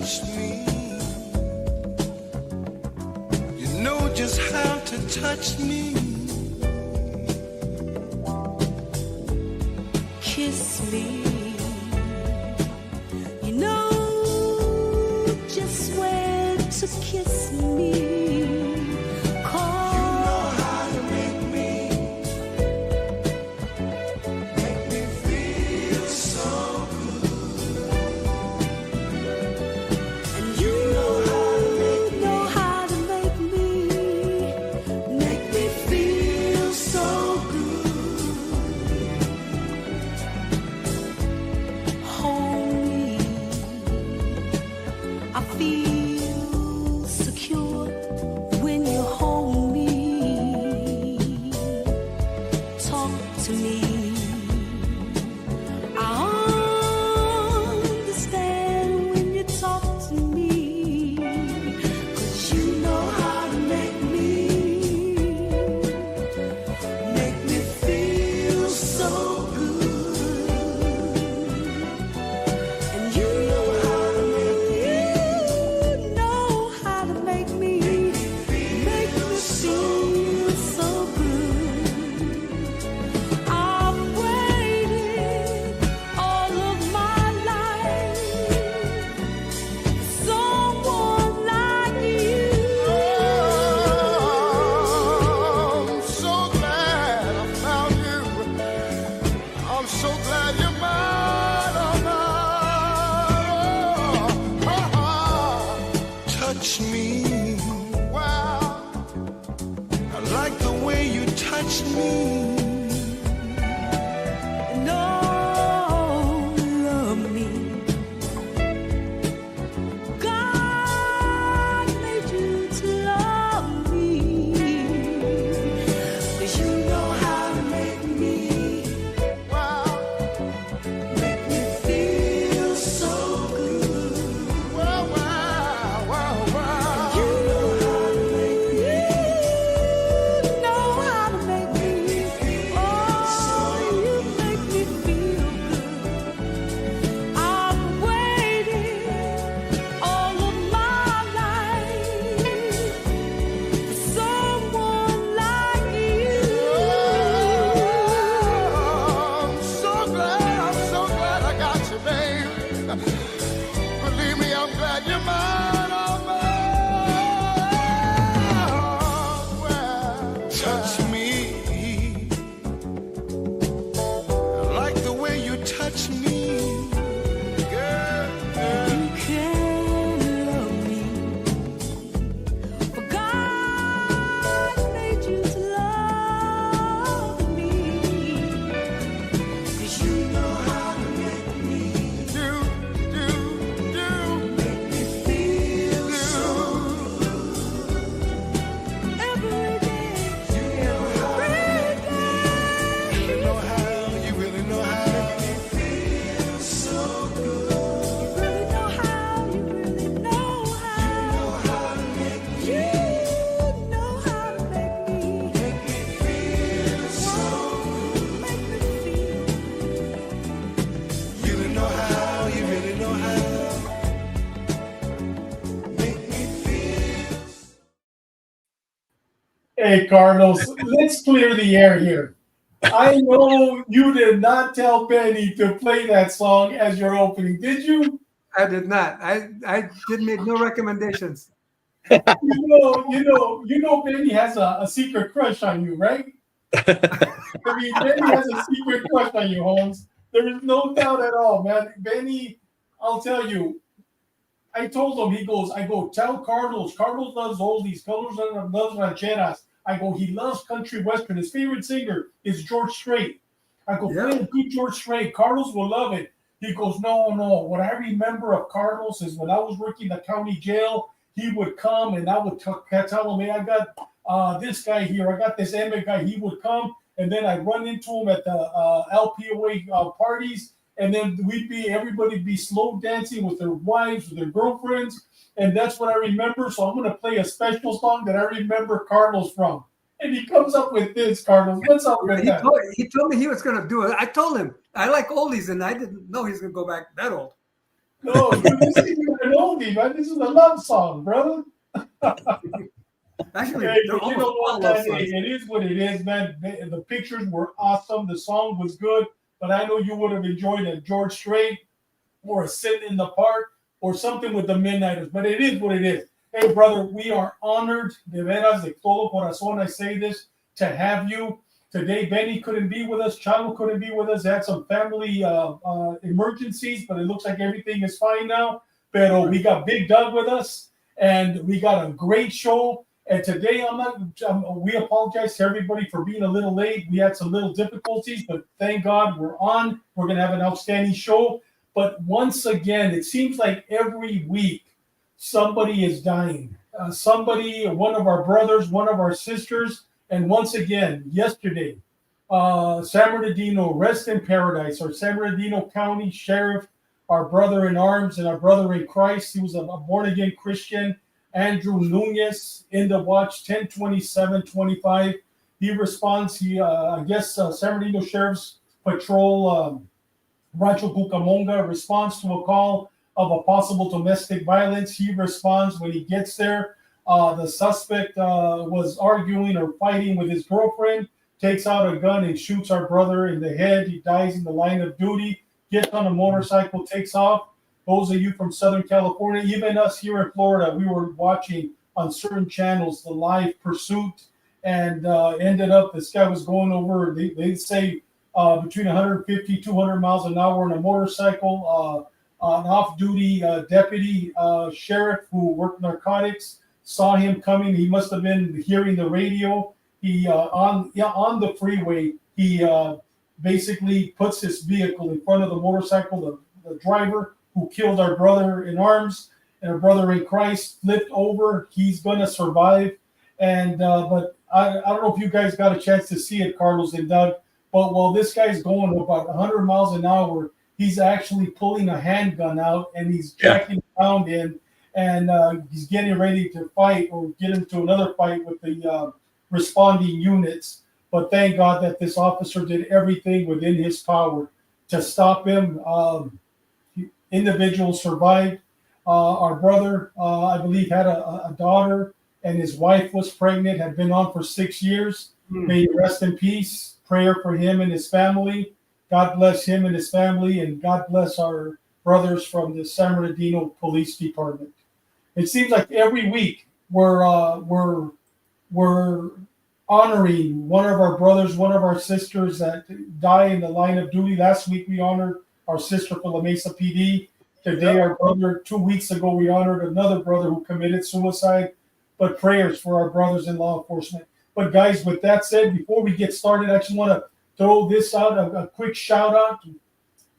close to me. You know just how to touch me. Kiss me. You know just where to kiss me. Hey, Carlos, let's clear the air here. I know you did not tell Benny to play that song as your opening, did you? I did not. I did make no recommendations. You know, Benny has a secret crush on you, right? I mean, Benny has a secret crush on you, Holmes. There is no doubt at all, man. Benny, I'll tell you, I told him, I go, tell Carlos. Carlos loves oldies. Carlos loves rancheras. I go, he loves country western. His favorite singer is George Strait. I go, play a good George Strait. Carlos will love it. He goes, no. What I remember of Carlos is when I was working the county jail, he would come and I would tell him, hey, I got this guy here. I got this Emmett guy. He would come, and then I'd run into him at the LPOA parties. And then everybody'd be slow dancing with their wives, with their girlfriends. And that's what I remember. So I'm going to play a special song that I remember Carlos from. And he comes up with this, Carlos. What's up with that? He told me he was going to do it. I told him I like oldies, and I didn't know he's going to go back that old. No, dude, this isn't an oldie, man. This is a love song, brother. Actually, Hey, they're but you almost know all what, love man? Hey, songs. it is what it is, man. The pictures were awesome. The song was good, but I know you would have enjoyed a George Strait or a Sit in the Park or something with the Midnighters. But it is what it is. Hey, brother, we are honored, de veras, de todo corazón. I say this to have you today. Benny couldn't be with us. Chalo couldn't be with us. They had some family emergencies, but it looks like everything is fine now. Pero we got Big Doug with us, and we got a great show. And today, we apologize to everybody for being a little late. We had some little difficulties, but thank God we're on. We're going to have an outstanding show. But once again, it seems like every week somebody is dying. Somebody, one of our brothers, one of our sisters. And once again, yesterday, San Bernardino, rest in paradise, our San Bernardino County Sheriff, our brother in arms and our brother in Christ. He was a born again Christian. Andrew Nunez in the watch 102725. He responds. I guess San Bernardino Sheriff's Patrol Rancho Cucamonga responds to a call of a possible domestic violence. He responds when he gets there. The suspect was arguing or fighting with his girlfriend, takes out a gun and shoots our brother in the head. He dies in the line of duty, gets on a motorcycle, takes off. Those of you from Southern California, even us here in Florida, we were watching on certain channels the live pursuit, and ended up this guy was going over, they say between 150, 200 miles an hour on a motorcycle. An off-duty deputy sheriff who worked narcotics saw him coming. He must have been hearing the radio. He on the freeway. He basically puts his vehicle in front of the motorcycle. The driver who killed our brother in arms and our brother in Christ flipped over. He's gonna survive. And but I don't know if you guys got a chance to see it, Carlos and Doug. But while this guy's going about 100 miles an hour, he's actually pulling a handgun out and he's jacking around in, and he's getting ready to fight or get into another fight with the responding units. But thank God that this officer did everything within his power to stop him. Individual survived. Our brother, I believe, had a daughter, and his wife was pregnant, had been on for 6 years. May he rest in peace. Prayer for him and his family. God bless him and his family, and God bless our brothers from the San Bernardino Police Department. It seems like every week we're honoring one of our brothers, one of our sisters that die in the line of duty. Last week we honored our sister for La Mesa PD. Today, our brother, 2 weeks ago, we honored another brother who committed suicide. But prayers for our brothers in law enforcement. But guys, with that said, before we get started, I just want to throw this out, a quick shout out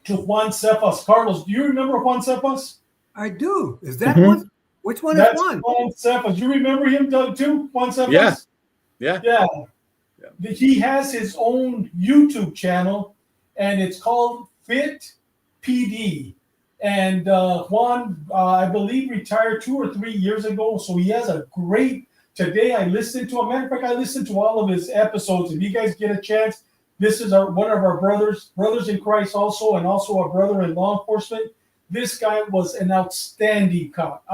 to Juan Cephas. Carlos, do you remember Juan Cephas? I do. Is that one? Which one is one? Juan Cephas. You remember him, Doug, too? Juan Cephas? Yeah. He has his own YouTube channel, and it's called Fit PD. And Juan, I believe, retired 2 or 3 years ago. So he has a great. Today I listened to him. Matter of fact, I listened to all of his episodes. If you guys get a chance, this is one of our brothers in Christ also, and also a brother in law enforcement. This guy was an outstanding cop.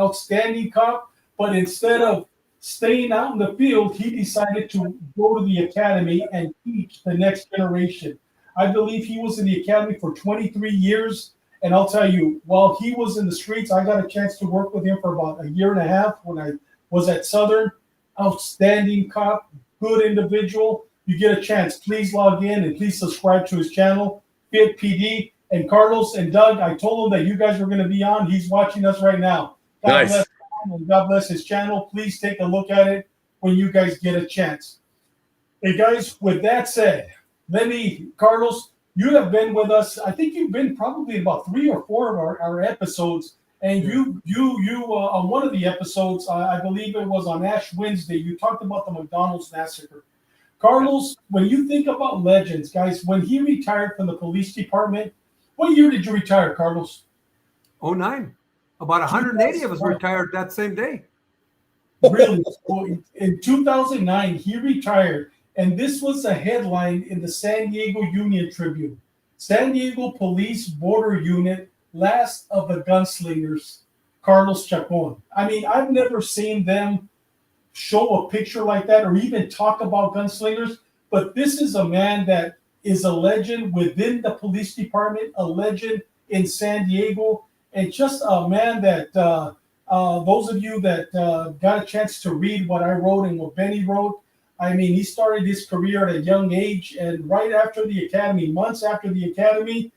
But instead of staying out in the field, he decided to go to the academy and teach the next generation. I believe he was in the academy for 23 years. And I'll tell you, while he was in the streets, I got a chance to work with him for about a year and a half when I was at Southern. Outstanding cop, good individual. You get a chance, please log in and please subscribe to his channel, Fit PD. And Carlos and Doug, I told him that you guys were going to be on. He's watching us right now. God bless him and God bless his channel. Please take a look at it when you guys get a chance. Hey guys, with that said, Carlos, you have been with us. I think you've been probably about 3 or 4 of our episodes. And you on one of the episodes, I believe it was on Ash Wednesday, you talked about the McDonald's massacre. Carlos, when you think about legends, guys, when he retired from the police department, what year did you retire, Carlos? 09. About 180 of us retired that same day. Really? In 2009, he retired. And this was a headline in the San Diego Union Tribune. San Diego Police Border Unit last of the gunslingers, Carlos Chacon. I mean, I've never seen them show a picture like that or even talk about gunslingers, but this is a man that is a legend within the police department, a legend in San Diego, and just a man that those of you that got a chance to read what I wrote and what Benny wrote, I mean, he started his career at a young age, and right after the academy, months after the academy,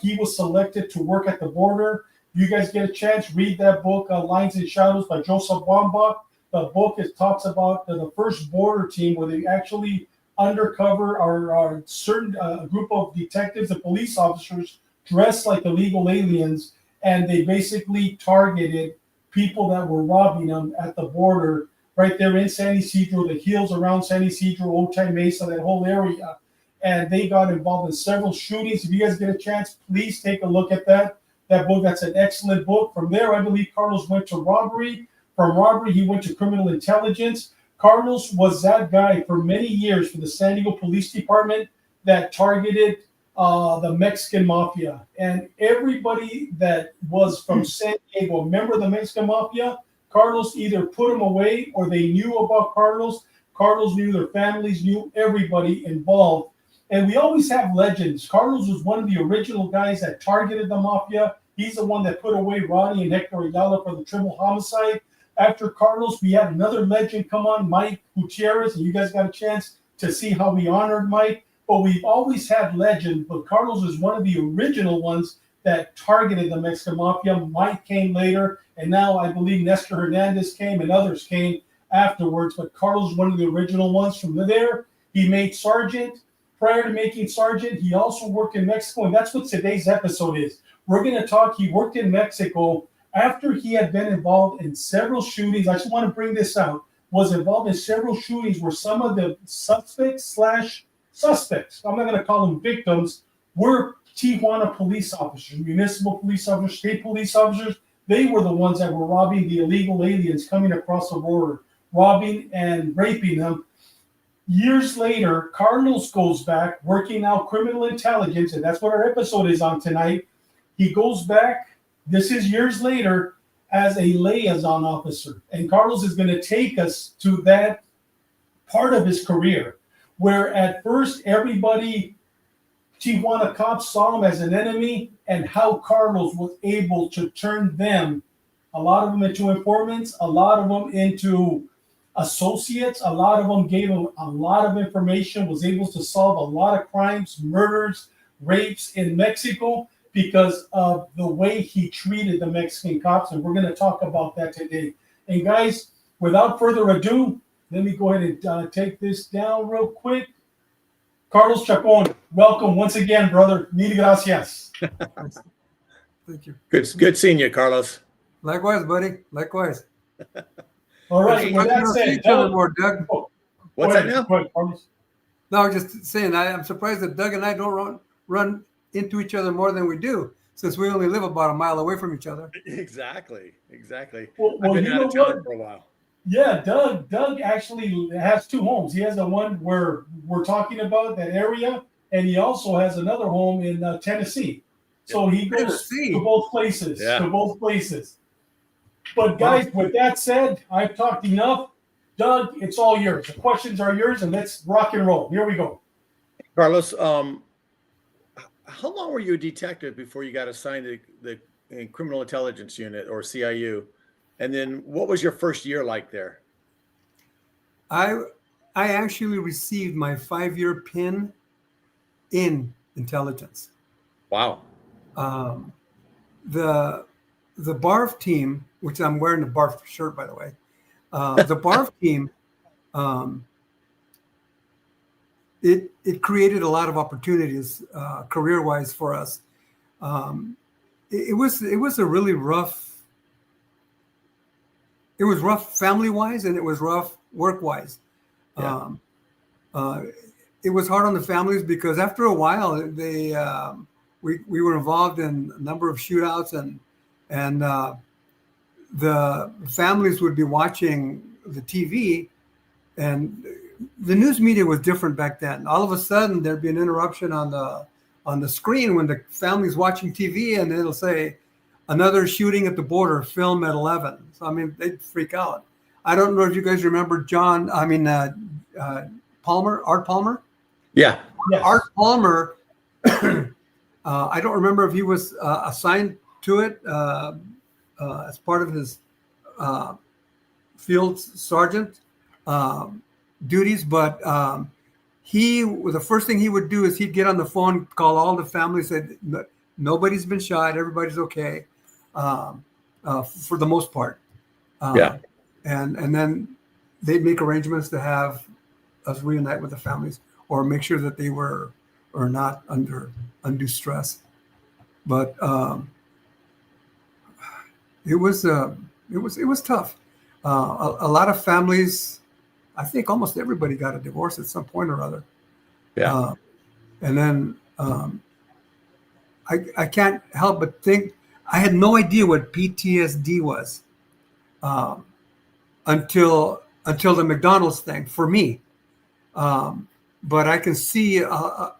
he was selected to work at the border. You guys get a chance, read that book, Lines and Shadows by Joseph Wambach. The book talks about the first border team where they actually undercover or certain group of detectives and police officers dressed like illegal aliens, and they basically targeted people that were robbing them at the border right there in San Ysidro, the hills around San Ysidro, Otay Mesa, that whole area. And they got involved in several shootings. If you guys get a chance, please take a look at that book. That's an excellent book. From there, I believe Carlos went to robbery. From robbery, he went to criminal intelligence. Carlos was that guy for many years for the San Diego Police Department that targeted the Mexican Mafia. And everybody that was from San Diego, a member of the Mexican Mafia, Carlos either put them away or they knew about Carlos. Carlos knew their families, knew everybody involved. And we always have legends. Carlos was one of the original guys that targeted the Mafia. He's the one that put away Ronnie and Hector Ayala for the triple homicide. After Carlos, we had another legend come on, Mike Gutierrez, and you guys got a chance to see how we honored Mike. But we've always had legends, but Carlos is one of the original ones that targeted the Mexican Mafia. Mike came later, and now I believe Nestor Hernandez came and others came afterwards. But Carlos is one of the original ones. From there, he made sergeant. Prior to making sergeant, he also worked in Mexico, and that's what today's episode is. We're going to talk. He worked in Mexico after he had been involved in several shootings. I just want to bring this out. Was involved in several shootings where some of the suspects, I'm not going to call them victims, were Tijuana police officers, municipal police officers, state police officers. They were the ones that were robbing the illegal aliens coming across the border, robbing and raping them. Years later, Carlos goes back, working out criminal intelligence, and that's what our episode is on tonight. He goes back, this is years later, as a liaison officer. And Carlos is going to take us to that part of his career, where at first everybody, Tijuana cops saw him as an enemy, and how Carlos was able to turn them, a lot of them into informants, a lot of them into associates, a lot of them gave him a lot of information, was able to solve a lot of crimes, murders, rapes in Mexico because of the way he treated the Mexican cops. And we're going to talk about that today. And guys, without further ado, let me go ahead and take this down real quick. Carlos Chacon, welcome once again, brother. Mil gracias. Thank you. Good seeing you, Carlos. Likewise, buddy. Likewise. All right. With that said, Doug, more, Doug. What's that now? Go ahead, Carlos. No, I was just saying, I'm surprised that Doug and I don't run into each other more than we do, since we only live about a mile away from each other. Exactly. Well, I've been you out know of town what? for a while. Yeah, Doug actually has two homes. He has the one where we're talking about, that area, and he also has another home in Tennessee. So he goes to both places. Yeah. To both places. But guys, with that said, I've talked enough. Doug, it's all yours. The questions are yours, and let's rock and roll. Here we go. Carlos, how long were you a detective before you got assigned to the Criminal Intelligence Unit, or CIU? And then what was your first year like there? I actually received my 5-year pin in intelligence. Wow. The BARF team, which I'm wearing the BARF shirt, by the way, the BARF team, it created a lot of opportunities career-wise for us. It was a really rough. It was rough family-wise, and it was rough work-wise. Yeah. It was hard on the families because after a while, we were involved in a number of shootouts, and the families would be watching the TV, and the news media was different back then. All of a sudden, there'd be an interruption on on the screen when the family's watching TV, and it'll say another shooting at the border, film at 11. So I mean, they'd freak out. I don't know if you guys remember Art Palmer. Yeah. Yes. Art Palmer. I don't remember if he was assigned to it as part of his field sergeant duties, but the first thing he would do is he'd get on the phone, call all the families, said nobody's been shot, everybody's okay, for the most part. And then they'd make arrangements to have us reunite with the families or make sure that they were or not under undue stress. But it was tough. A lot of families, I think almost everybody got a divorce at some point or other. Yeah. And then I can't help but think I had no idea what PTSD was until the McDonald's thing for me. But I could see a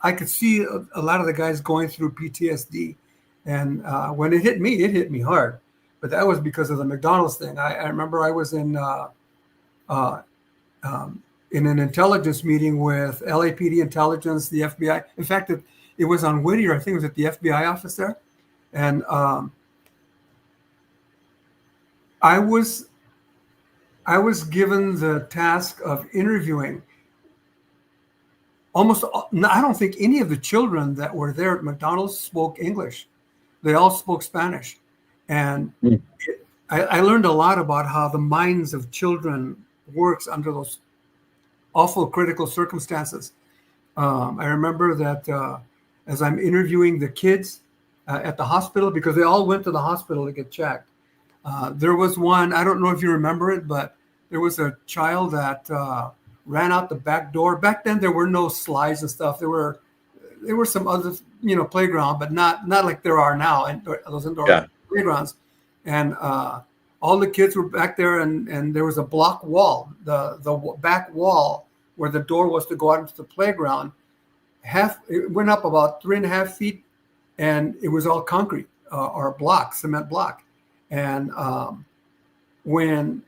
lot of the guys going through PTSD, and when it hit me hard. But that was because of the McDonald's thing. I remember I was in an intelligence meeting with LAPD intelligence, the FBI. In fact, it was on Whittier. I think it was at the FBI office there, and I was given the task of interviewing. I don't think any of the children that were there at McDonald's spoke English. They all spoke Spanish. And I learned a lot about how the minds of children works under those awful critical circumstances. I remember that as I'm interviewing the kids at the hospital, because they all went to the hospital to get checked. There was one, I don't know if you remember it, but there was a child that ran out the back door. Back then, there were no slides and stuff. There were some other, playground, but not like there are now, and those indoor playgrounds. And all the kids were back there, and there was a block wall, the back wall where the door was to go out into the playground. It went up about 3.5 feet, and it was all concrete or cement block. And when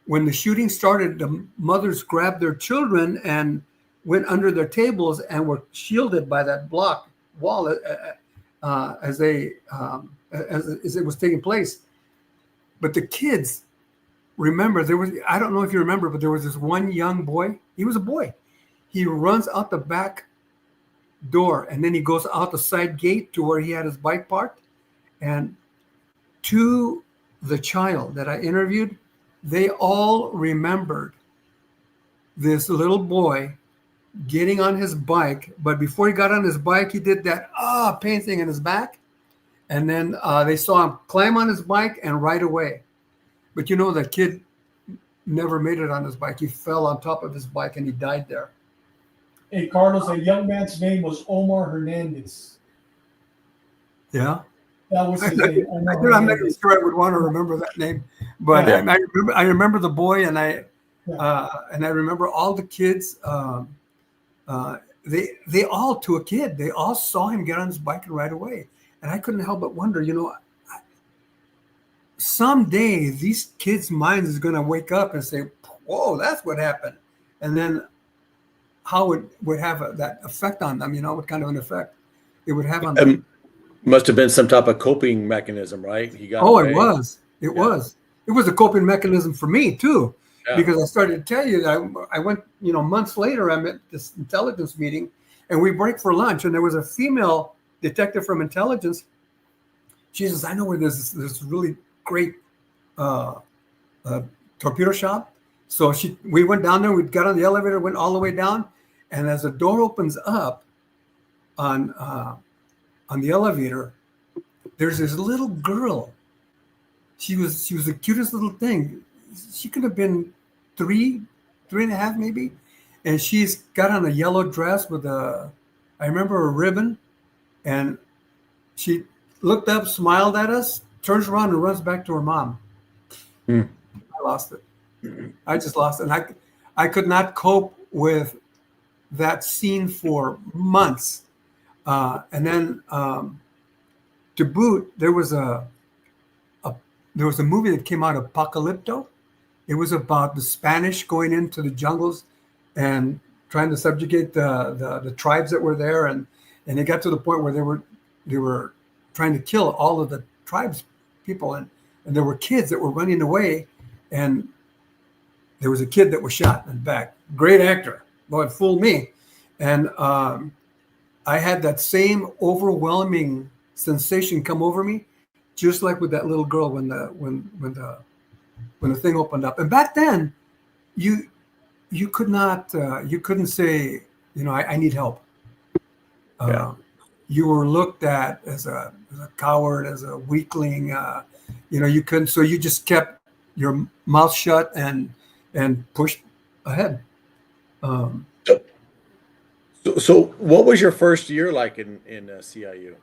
the shooting started, the mothers grabbed their children and went under their tables and were shielded by that block wall as it was taking place. But the kids, remember, I don't know if you remember, but there was this one young boy. He was a boy. He runs out the back door, and then he goes out the side gate to where he had his bike parked. And to the child that I interviewed, they all remembered this little boy getting on his bike, but before he got on his bike, he did that pain thing in his back, and then they saw him climb on his bike and ride away. But the kid never made it on his bike. He fell on top of his bike and he died there. Hey, Carlos, a young man's name was Omar Hernandez. Yeah. That was his name. I'm not sure I would want to remember that name, but I remember the boy, and I remember all the kids. They all, to a kid, they all saw him get on his bike and ride away, and I couldn't help but wonder, someday these kids' minds is going to wake up and say, "Whoa, that's what happened," and then how it would have that effect on them. What kind of an effect it would have on them. Must have been some type of coping mechanism, right? He got away. It was. It was a coping mechanism for me too, because I started to tell you that I went, months later, I'm at this intelligence meeting, and we break for lunch, and there was a female detective from intelligence. She says, "I know where there's this really great torpedo shop." So we went down there. We got on the elevator, went all the way down, and as the door opens up on the elevator, there's this little girl. She was the cutest little thing. She could have been 3.5 maybe, and she's got on a yellow dress with I remember a ribbon, and she looked up, smiled at us, turns around and runs back to her mom. I lost it. I just lost it. And I could not cope with that scene for months. And then to boot, there was a movie that came out, Apocalypto. It was about the Spanish going into the jungles and trying to subjugate the tribes that were there, and it got to the point where they were trying to kill all of the tribes people, and there were kids that were running away, and there was a kid that was shot in the back. Great actor, boy, it fooled me, and I had that same overwhelming sensation come over me, just like with that little girl when the thing opened up. And back then, you couldn't say, I need help. You were looked at as a coward, as a weakling. You couldn't. So you just kept your mouth shut and pushed ahead. So what was your first year like in CIU?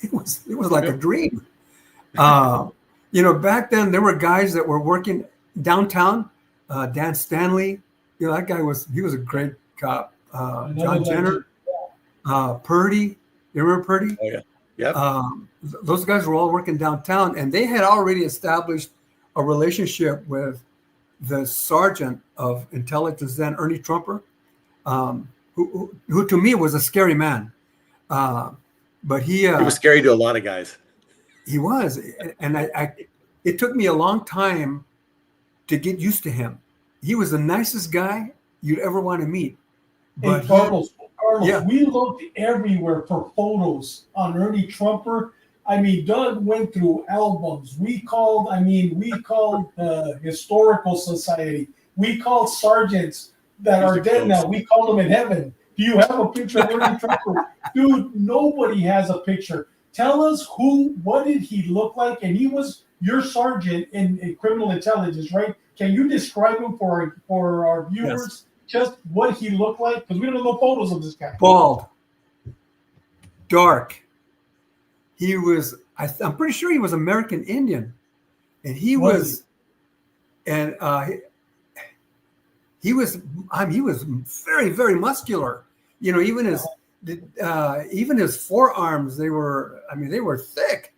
It was like a dream. Back then there were guys that were working downtown. Dan Stanley, that guy was a great cop. John Jenner, Purdy. You remember Purdy? Oh yeah. Yeah. Those guys were all working downtown, and they had already established a relationship with the sergeant of intelligence then, Ernie Trumper, who to me was a scary man. But he was scary to a lot of guys. He was, and it took me a long time to get used to him. He was the nicest guy you'd ever want to meet. But Carlos, we looked everywhere for photos on Ernie Trumper. I mean, Doug went through albums. We called the Historical Society. We called sergeants that are dead now. We called them in heaven. Do you have a picture of Ernie Trumper? Dude, nobody has a picture. Tell us what did he look like? And he was your sergeant in criminal intelligence, right? Can you describe him for our viewers? Yes. Just what he looked like? Because we don't know photos of this guy. Bald. Dark. He was, I'm pretty sure he was American Indian. And he was very, very muscular. Even his forearms, they were thick,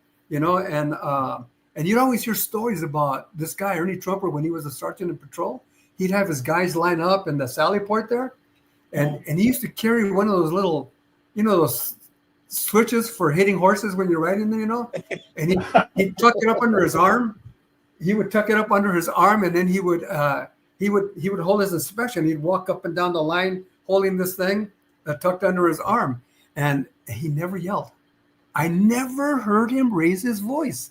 and you'd always hear stories about this guy, Ernie Trumper, when he was a sergeant in patrol. He'd have his guys line up in the Sally Port there, and he used to carry one of those little, those switches for hitting horses when you're riding them, and he'd tuck it up under his arm. He would tuck it up under his arm, and then he would hold his inspection. He'd walk up and down the line holding this thing tucked under his arm, and he never yelled. I never heard him raise his voice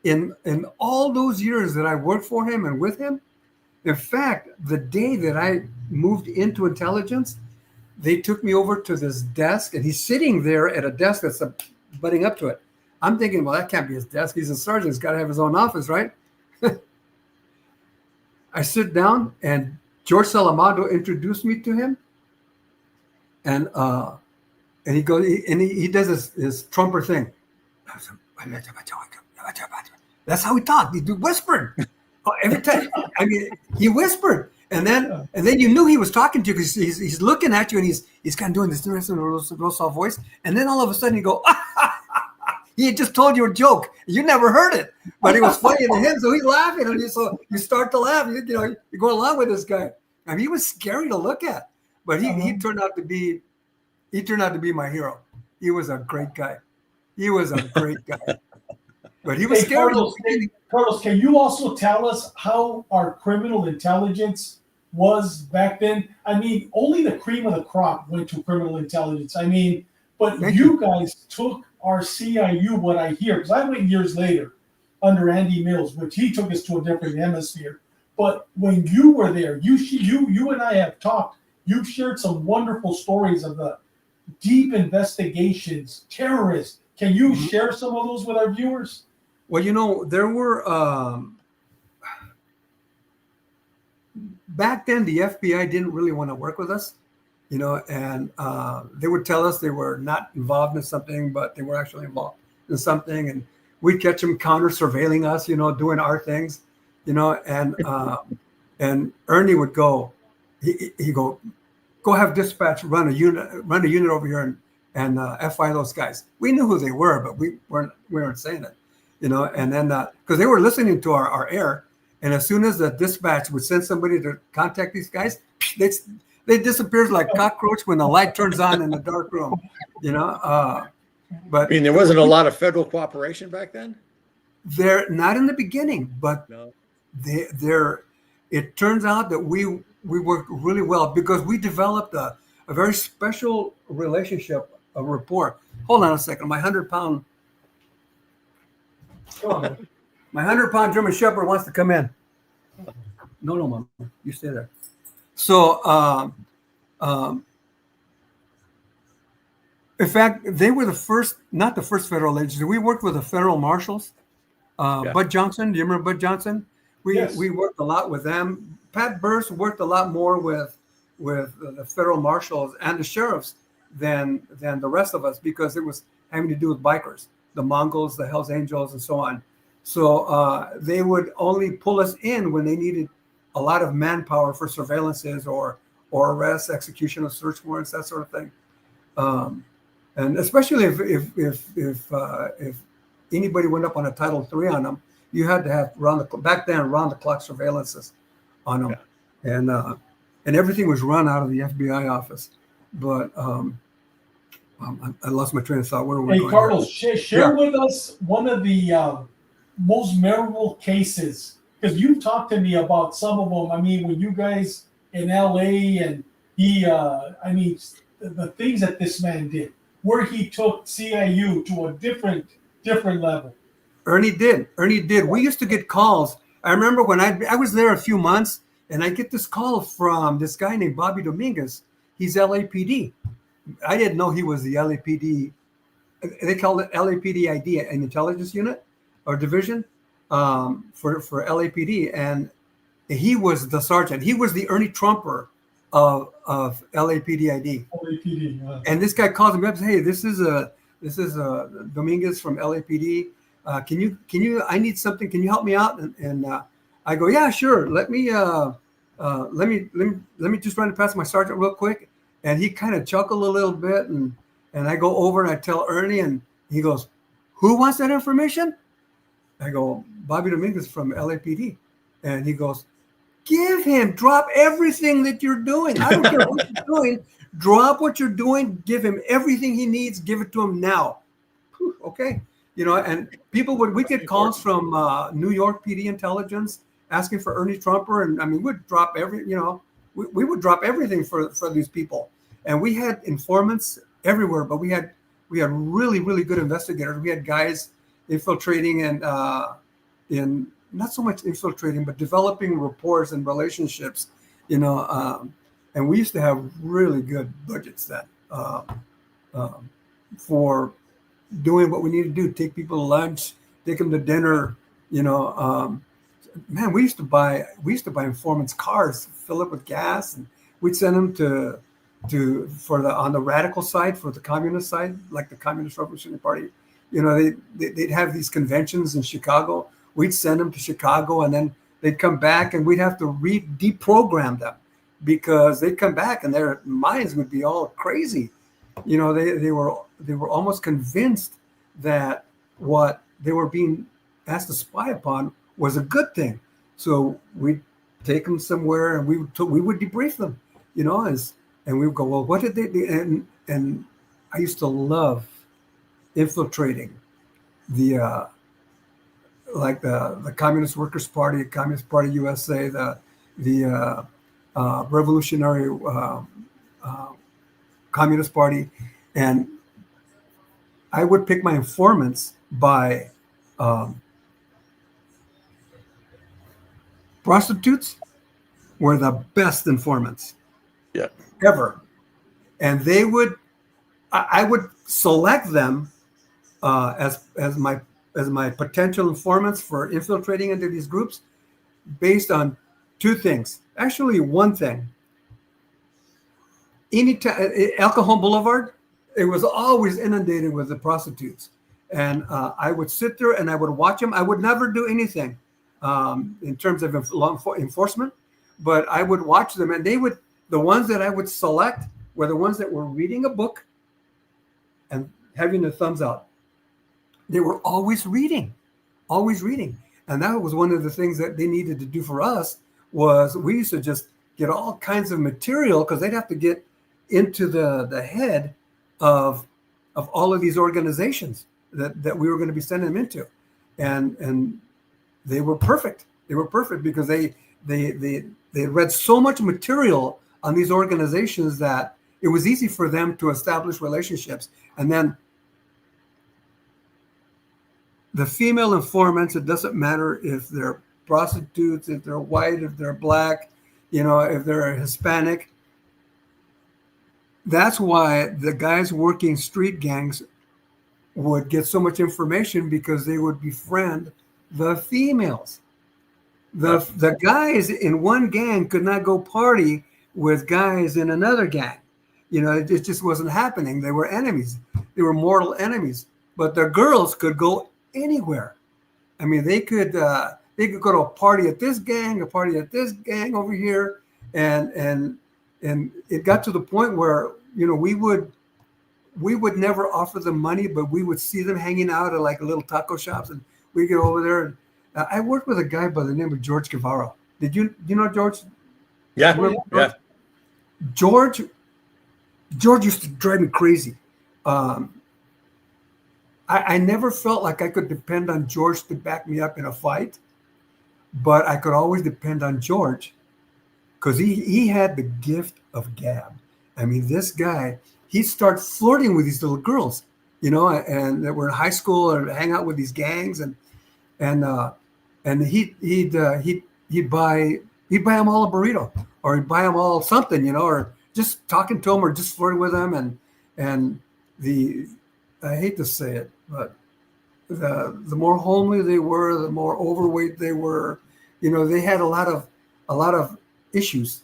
in all those years that I worked for him and with him. In fact, the day that I moved into intelligence, they took me over to this desk, and he's sitting there at a desk that's butting up to it. I'm thinking, well, that can't be his desk. He's a sergeant. He's got to have his own office, right? I sit down, and George Salamado introduced me to him, and he goes, he does his Trumper thing. That's how he talked. He whispered every time. I mean, he whispered, and then you knew he was talking to you because he's looking at you, and he's kind of doing this real soft voice, and then all of a sudden you go, he had just told you a joke. You never heard it, but it was funny to him, so he's laughing, and you start to laugh. You go along with this guy. I mean, he was scary to look at, but he turned out to be my hero. He was a great guy. But he was scary. Carlos, can you also tell us how our criminal intelligence was back then? I mean, only the cream of the crop went to criminal intelligence. I mean, but you guys took our CIU, what I hear, because I went years later under Andy Mills, which he took us to a different hemisphere. But when you were there, you and I have talked. You've shared some wonderful stories of the deep investigations, terrorists. Can you share some of those with our viewers? Well, there were back then the FBI didn't really want to work with us, and they would tell us they were not involved in something, but they were actually involved in something, and we'd catch them counter surveilling us, doing our things, and Ernie would go, he'd go, go have dispatch run a unit over here and FI those guys. We knew who they were, but we weren't saying it, you know. And then because they were listening to our air, and as soon as the dispatch would send somebody to contact these guys, they disappear like cockroach when the light turns on in the dark room, you know. But I mean, there wasn't a lot of federal cooperation back then. They're not in the beginning, but No. It turns out that we worked really well because we developed a very special relationship, a rapport. Hold on a second. My 100-pound German Shepherd wants to come in. No, Mom, you stay there. So, in fact, they were not the first federal agency. We worked with the federal marshals. Bud Johnson, do you remember Bud Johnson? We worked a lot with them. Pat Burst worked a lot more with the federal marshals and the sheriffs than the rest of us because it was having to do with bikers, the Mongols, the Hells Angels, and so on. So they would only pull us in when they needed a lot of manpower for surveillances or arrests, execution of search warrants, that sort of thing. And especially if anybody went up on a Title III on them, you had to have round the clock surveillances on them, and everything was run out of the FBI office. But I lost my train of thought. Where were we going? Carlos, share with us one of the most memorable cases, because you talked to me about some of them. I mean, when you guys in LA and he, the things that this man did, where he took CIU to a different level. Ernie did. We used to get calls. I remember when I was there a few months, and I get this call from this guy named Bobby Dominguez. He's LAPD. I didn't know he was the LAPD. They called it LAPD ID, an intelligence unit or division for LAPD, and he was the sergeant. He was the Ernie Trumper of LAPD ID. LAPD. Yeah. And this guy calls me up and says, "Hey, this is Dominguez from LAPD. Can you? I need something. Can you help me out?" And I go, "Yeah, sure. Let me just run it past my sergeant real quick." And he kind of chuckled a little bit, and I go over and I tell Ernie, and he goes, "Who wants that information?" I go, "Bobby Dominguez from LAPD," and he goes, drop everything that you're doing. I don't care what you're doing. Drop what you're doing. Give him everything he needs. Give it to him now. Whew, okay. You know, and we get calls from New York PD intelligence asking for Ernie Trumper. And I mean, we'd drop we would drop everything for these people. And we had informants everywhere, but we had really, really good investigators. We had guys infiltrating and in not so much infiltrating, but developing rapport and relationships, you know, and we used to have really good budgets then for doing what we need to do, take people to lunch, take them to dinner, you know. Man, we used to buy informants' cars, fill up with gas, and we'd send them on the radical side, for the communist side, like the Communist Revolutionary Party. You know, they'd have these conventions in Chicago. We'd send them to Chicago, and then they'd come back, and we'd have to deprogram them because they'd come back and their minds would be all crazy. You know, they were almost convinced that what they were being asked to spy upon was a good thing. So we'd take them somewhere, and we would debrief them, you know, and we would go, well, what did they do? And I used to love infiltrating the Communist Workers' Party, Communist Party USA, the Revolutionary Communist Party, and I would pick my informants by prostitutes were the best informants ever, and I would select them as my potential informants for infiltrating into these groups based on two things. Actually, one thing. El Cajon Boulevard, it was always inundated with the prostitutes. And I would sit there and I would watch them. I would never do anything in terms of law enforcement, but I would watch them, and they the ones that I would select were the ones that were reading a book and having the thumbs out. They were always reading. And that was one of the things that they needed to do for us was we used to just get all kinds of material because they'd have to get into the head of all of these organizations that we were going to be sending them into. And they were perfect. They were perfect because they read so much material on these organizations that it was easy for them to establish relationships. And then the female informants, it doesn't matter if they're prostitutes, if they're white, if they're black, if they're Hispanic. That's why the guys working street gangs would get so much information because they would befriend the females. The guys in one gang could not go party with guys in another gang. It just wasn't happening. They were enemies. They were mortal enemies. But the girls could go anywhere. I mean, they could go to a party at this gang, a party at this gang over here, and it got to the point where we would never offer them money, but we would see them hanging out at like little taco shops, and we get over there. And I worked with a guy by the name of George Guevara. Did you know George? Yeah, yeah. George used to drive me crazy. I never felt like I could depend on George to back me up in a fight, but I could always depend on George because he had the gift of gab. I mean, this guy, he'd start flirting with these little girls, and that were in high school and hang out with these gangs, and he'd buy them all a burrito, or he'd buy them all something, or just talking to them or just flirting with them, and I hate to say it, but the more homely they were, the more overweight they were. They had a lot of issues,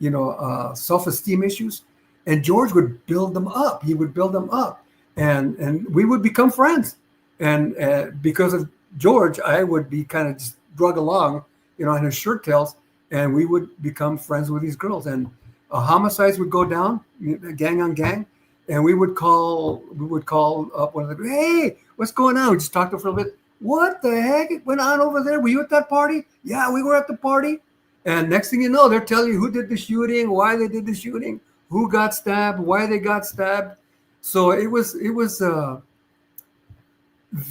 self-esteem issues, and George would build them up. He would build them up, and we would become friends. And because of George, I would be kind of just drug along, in his shirt tails, and we would become friends with these girls. And homicides would go down, gang on gang. And we would call up one of them. Hey, what's going on? We just talked to them for a bit. What the heck went on over there? Were you at that party? Yeah, we were at the party. And next thing you know, they're telling you who did the shooting, why they did the shooting, who got stabbed, why they got stabbed. So it was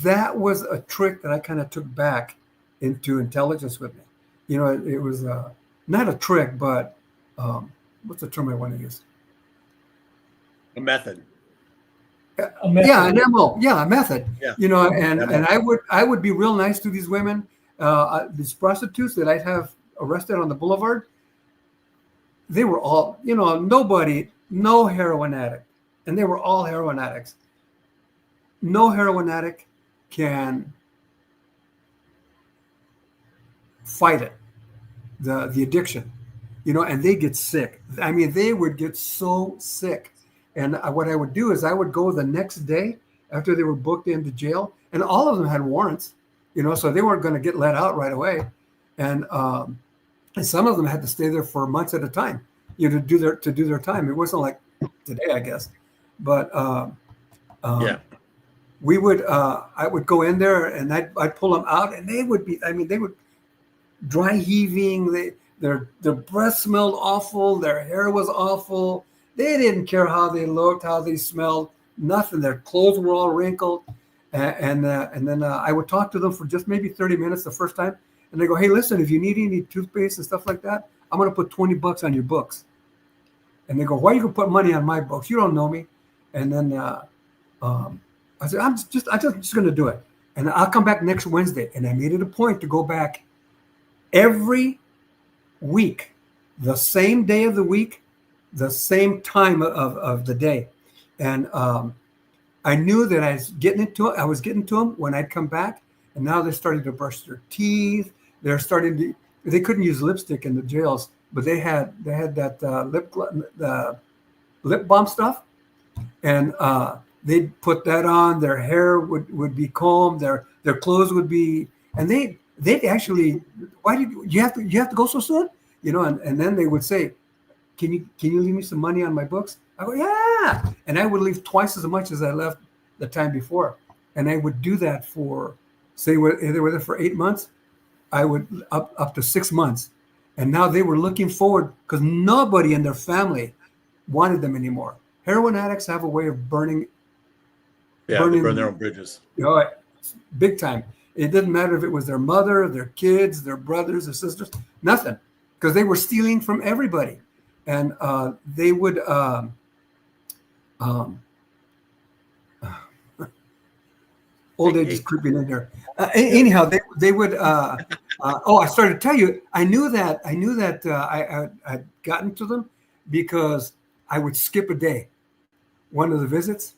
that was a trick that I kind of took back into intelligence with me. It was not a trick, but what's the term I want to use? A method. Yeah, an MO. Yeah, a method. Yeah. And I would be real nice to these women, these prostitutes that I'd have arrested on the boulevard. They were all, no heroin addict, and they were all heroin addicts. No heroin addict can fight it, the addiction, and they get sick. I mean, they would get so sick. And what I would do is I would go the next day after they were booked into jail, and all of them had warrants, so they weren't going to get let out right away. And some of them had to stay there for months at a time, to do their time. It wasn't like today, I guess, but we would I would go in there and I'd pull them out, and they would dry heaving. Their breath smelled awful. Their hair was awful. They didn't care how they looked, how they smelled, nothing. Their clothes were all wrinkled. And then I would talk to them for just maybe 30 minutes the first time. And they go, hey, listen, if you need any toothpaste and stuff like that, I'm going to put $20 on your books. And they go, why are you going to put money on my books? You don't know me. And then I said, I'm just going to do it. And I'll come back next Wednesday. And I made it a point to go back every week, the same day of the week, the same time of the day. And I knew that I was getting to them when I'd come back, and now they're starting to brush their teeth. They couldn't use lipstick in the jails, but they had that lip balm stuff, and they'd put that on. Their hair would be combed, their clothes would be, and they'd actually, why did you have to go so soon? And then they would say, can you leave me some money on my books? I go, yeah. And I would leave twice as much as I left the time before. And I would do that for, say, they were there for 8 months. I would up to 6 months. And now they were looking forward because nobody in their family wanted them anymore. Heroin addicts have a way of burning. Yeah, they burn their own bridges. You know, big time. It didn't matter if it was their mother, their kids, their brothers, their sisters, nothing. Because they were stealing from everybody. And they would... old age is creeping in there. Anyhow, they would. I started to tell you. I knew that I'd gotten to them because I would skip a day. One of the visits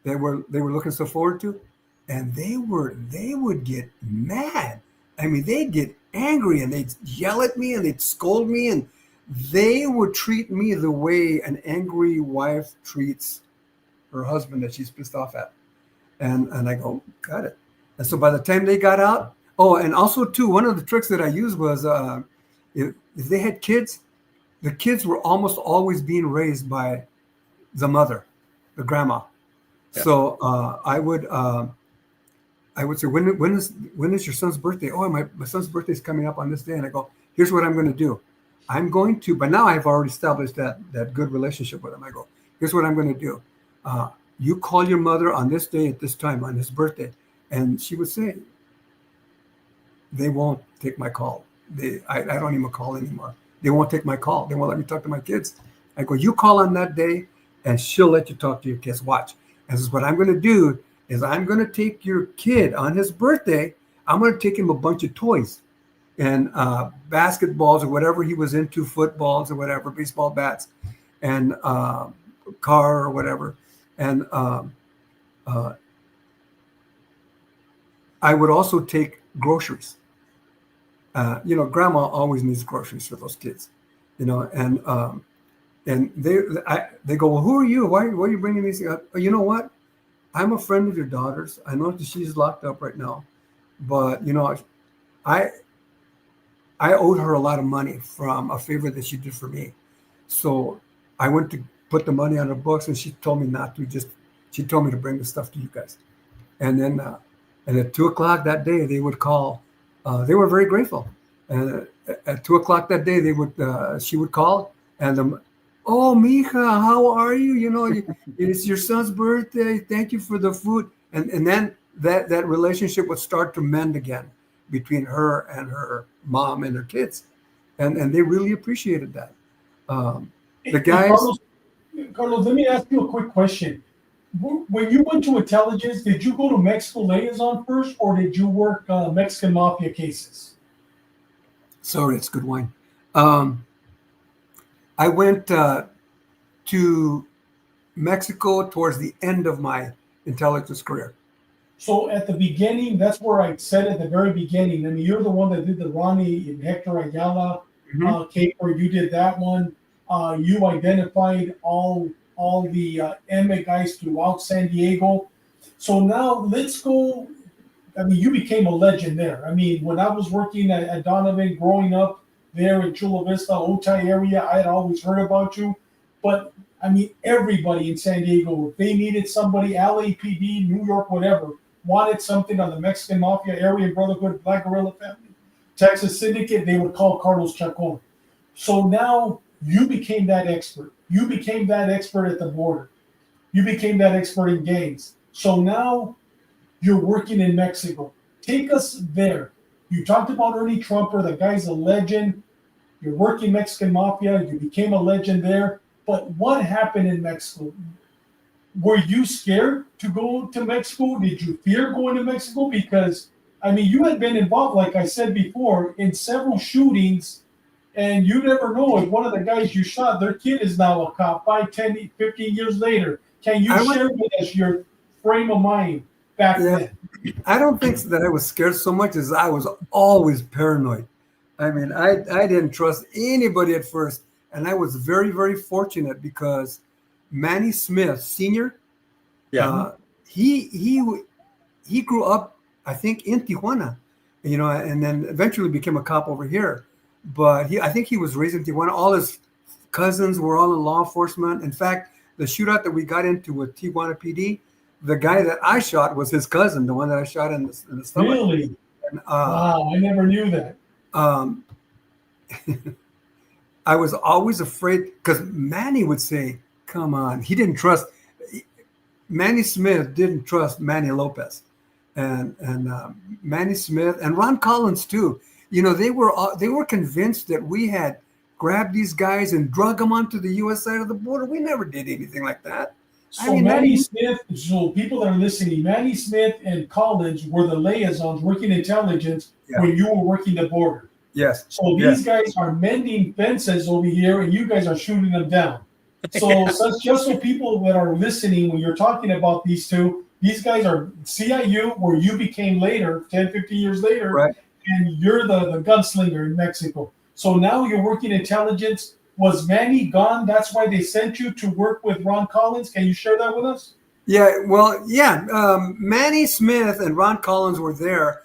they were looking so forward to, and they would get mad. I mean, they'd get angry and they'd yell at me and they'd scold me, and they would treat me the way an angry wife treats her husband that she's pissed off at. And I go, got it. And so by the time they got out, and also too, one of the tricks that I used was if they had kids, the kids were almost always being raised by the mother, the grandma. Yeah. So I would say, when is your son's birthday? Oh, my son's birthday is coming up on this day. And I go, here's what I'm going to do. I'm going to, but now I've already established that good relationship with him. I go, here's what I'm going to do. You call your mother on this day at this time on his birthday. And she would say, they won't take my call. I don't even call anymore. They won't take my call. They won't let me talk to my kids. I go, you call on that day and she'll let you talk to your kids. Watch. And this is what I'm going to do is I'm going to take your kid on his birthday. I'm going to take him a bunch of toys and basketballs or whatever he was into, footballs or whatever, baseball bats and car or whatever. And I would also take groceries. Grandma always needs groceries for those kids, and they go, well, who are you? Why are you bringing these up? You know what? I'm a friend of your daughter's. I know that she's locked up right now, but I owed her a lot of money from a favor that she did for me. So I went to put the money on her books, and she told me not to. She told me to bring the stuff to you guys. And then, and at 2:00 that day, they would call. They were very grateful. And at 2:00 that day, she would call, and oh, mija, how are you? It's your son's birthday. Thank you for the food. And then that relationship would start to mend again between her and her mom and her kids, and they really appreciated that. The guys. Carlos, let me ask you a quick question. When you went to intelligence, did you go to Mexico liaison first, or did you work Mexican mafia cases? Sorry, it's good wine. I went to Mexico towards the end of my intelligence career. So at the beginning, that's where I said at the very beginning. I mean, you're the one that did the Ronnie and Hector Ayala caper. You did that one. You identified all the Emmett guys throughout San Diego. So now let's go. I mean, you became a legend there. I mean, when I was working at Donovan, growing up there in Chula Vista, Otay area, I had always heard about you. But, I mean, everybody in San Diego, if they needed somebody, LAPD, New York, whatever, wanted something on the Mexican Mafia, Aryan Brotherhood, Black Guerrilla Family, Texas Syndicate, they would call Carlos Chacon. So now you became that expert. You became that expert at the border. You became that expert in gangs. So now you're working in Mexico. Take us there. You talked about Ernie Trumper. The guy's a legend. You're working Mexican Mafia. You became a legend there. But what happened in Mexico? Were you scared to go to Mexico? Did you fear going to Mexico? Because, I mean, you had been involved, like I said before, in several shootings. And you never know if one of the guys you shot, their kid is now a cop 5, 10, 15 years later. Can you share with us your frame of mind back then? I don't think that I was scared so much as I was always paranoid. I mean, I didn't trust anybody at first. And I was very, very fortunate because Manny Smith, Sr., he grew up, I think, in Tijuana, and then eventually became a cop over here. But I think he was raised in Tijuana. All his cousins were all in law enforcement. In fact, the shootout that we got into with Tijuana PD, the guy that I shot was his cousin, the one that I shot in the stomach. Really? And, Wow, I never knew that. um, I was always afraid because Manny would say, "Come on," he didn't trust. Manny Smith didn't trust Manny Lopez, and Manny Smith and Ron Collins too. You know, they were convinced that we had grabbed these guys and drug them onto the U.S. side of the border. We never did anything like that. So Manny Smith, so people that are listening, Manny Smith and Collins were the liaisons working intelligence when you were working the border. Yes. So these guys are mending fences over here, and you guys are shooting them down. So just so people that are listening, when you're talking about these two, these guys are CIU, where you became later, 10, 15 years later, right. And you're the gunslinger in Mexico. So now you're working intelligence. Was Manny gone? That's why they sent you to work with Ron Collins. Can you share that with us? Yeah, well, yeah. Manny Smith and Ron Collins were there.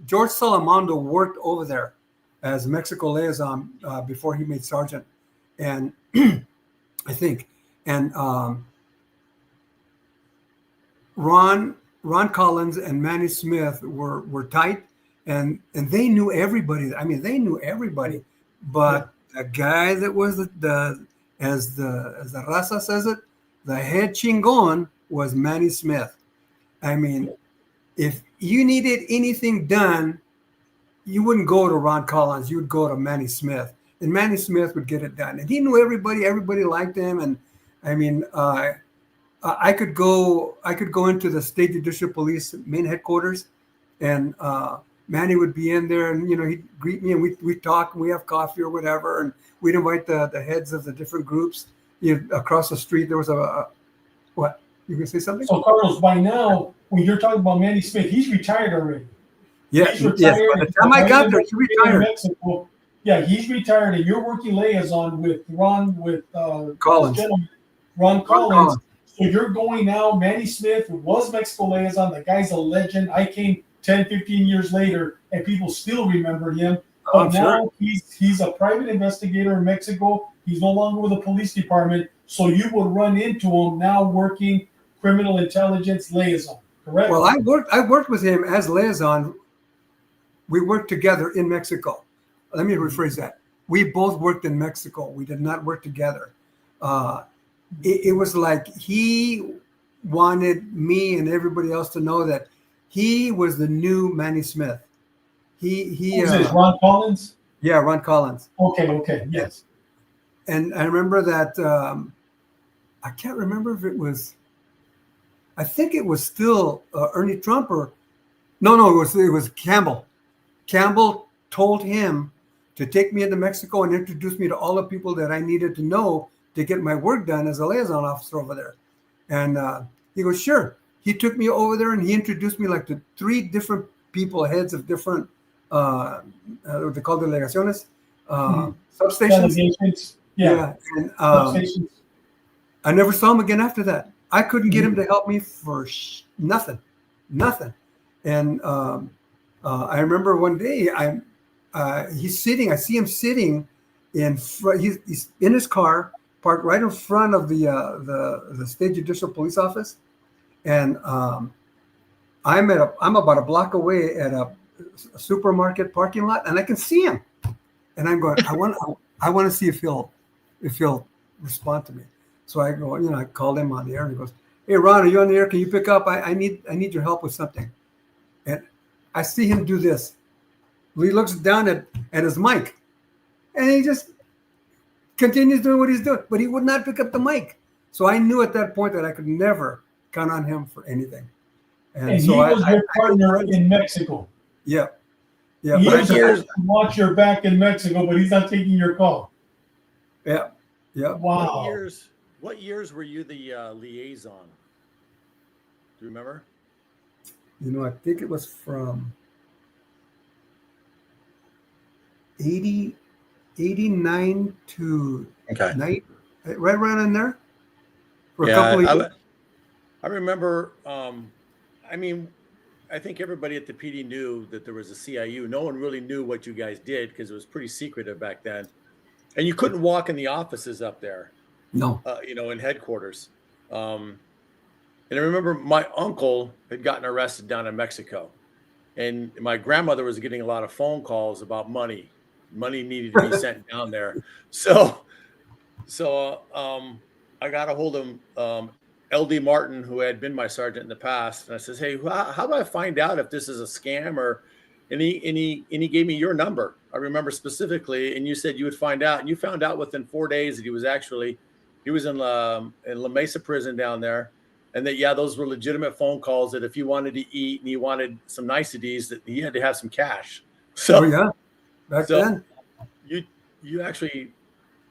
George Salamondo worked over there as Mexico liaison before he made sergeant, and I think, and Ron Collins and Manny Smith were tight, and they knew everybody. I mean, they knew everybody, but the guy that was the as the raza says it, the head chingon was Manny Smith. I mean, if you needed anything done, you wouldn't go to Ron Collins. You would go to Manny Smith, and Manny Smith would get it done. And he knew everybody. Everybody liked him. And I mean, I could go into the State Judicial Police main headquarters, and Manny would be in there, and he'd greet me, and we'd talk, and we have coffee or whatever, and we'd invite the heads of the different groups. Across the street, there was what? You gonna say something? So Carlos, by now, when you're talking about Manny Smith, he's retired already. Yeah, he's retired. Yes. By the time I got there, he retired. Mexico. Yeah, he's retired, and you're working liaison with Collins. Ron Collins. So you're going now. Manny Smith was Mexico liaison. The guy's a legend. I came 10, 15 years later, and people still remember him. But now he's a private investigator in Mexico. He's no longer with the police department. So you would run into him now working criminal intelligence liaison, correct? Well, I worked with him as liaison. We worked together in Mexico. Let me rephrase that. We both worked in Mexico. We did not work together. It was like he wanted me and everybody else to know that he was the new Manny Smith. Who's this, Ron Collins? Yeah, Ron Collins. Okay, yes. And I remember that, I can't remember if it was, I think it was still Ernie Trump or, no, it was Campbell. Campbell told him to take me into Mexico and introduce me to all the people that I needed to know to get my work done as a liaison officer over there. And he goes, sure. He took me over there and he introduced me like to 3 different people, heads of different, what they call delegaciones, substations. Yeah. And Substations. I never saw him again after that. I couldn't get him to help me for nothing. And I remember one day he's sitting. I see him sitting in front. He's in his car, parked right in front of the State Judicial Police Office, and I'm about a block away at a supermarket parking lot, and I can see him, and I'm going. I want to see if he'll respond to me. So I go. I called him on the air, and he goes, "Hey, Ron, are you on the air? Can you pick up? I need your help with something." And I see him do this. He looks down at his mic, and he just continues doing what he's doing, but he would not pick up the mic. So I knew at that point that I could never count on him for anything. And so he was your partner in Mexico. Yeah. He was supposed to watch your back in Mexico, but he's not taking your call. Yeah. Wow. What years were you the liaison? Do you remember? I think it was from 89 to 90, right around in there. For a couple of years. I remember. I think everybody at the PD knew that there was a CIU. No one really knew what you guys did because it was pretty secretive back then. and you couldn't walk in the offices up there, No. in headquarters. And I remember my uncle had gotten arrested down in Mexico, and my grandmother was getting a lot of phone calls about money. Money needed to be sent down there. So I got a hold of LD Martin, who had been my sergeant in the past, and I says, "Hey, how do I find out if this is a scam?" And he gave me your number. I remember specifically, and you said you would find out, and you found out within 4 days that he was in La Mesa prison down there, and that those were legitimate phone calls. That if you wanted to eat and he wanted some niceties, that he had to have some cash. So back then you actually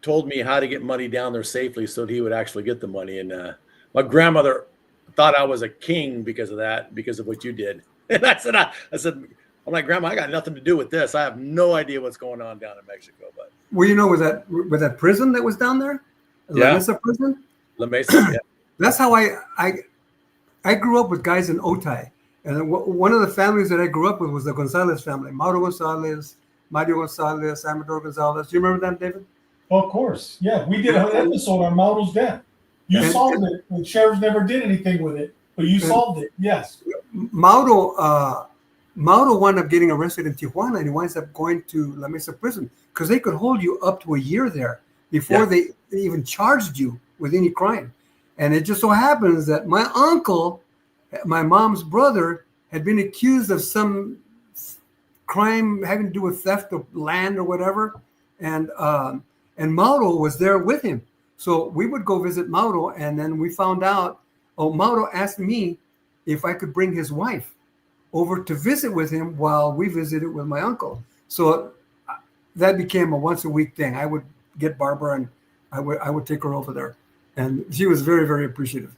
told me how to get money down there safely so that he would actually get the money. And my grandmother thought I was a king because of that, because of what you did. And I said, I'm like, Grandma, I got nothing to do with this. I have no idea what's going on down in Mexico. But with that prison that was down there, La Mesa prison. La Mesa, yeah. That's how I grew up with guys in Otay, and one of the families that I grew up with was the Gonzalez family: Mauro Gonzalez, Mario Gonzalez, Amador Gonzalez. Do you remember them, David? Of course, yeah. We did an episode on Mauro's death. You solved it. The sheriff never did anything with it, but you solved it. Yes. Mauro wound up getting arrested in Tijuana, and he winds up going to La Mesa prison because they could hold you up to a year there before they even charged you with any crime. And it just so happens that my uncle, my mom's brother, had been accused of some crime having to do with theft of land or whatever, and Mauro was there with him. So we would go visit Mauro, and then we found out, Mauro asked me if I could bring his wife over to visit with him while we visited with my uncle. So that became a once a week thing. I would get Barbara and I would take her over there, and she was very, very appreciative.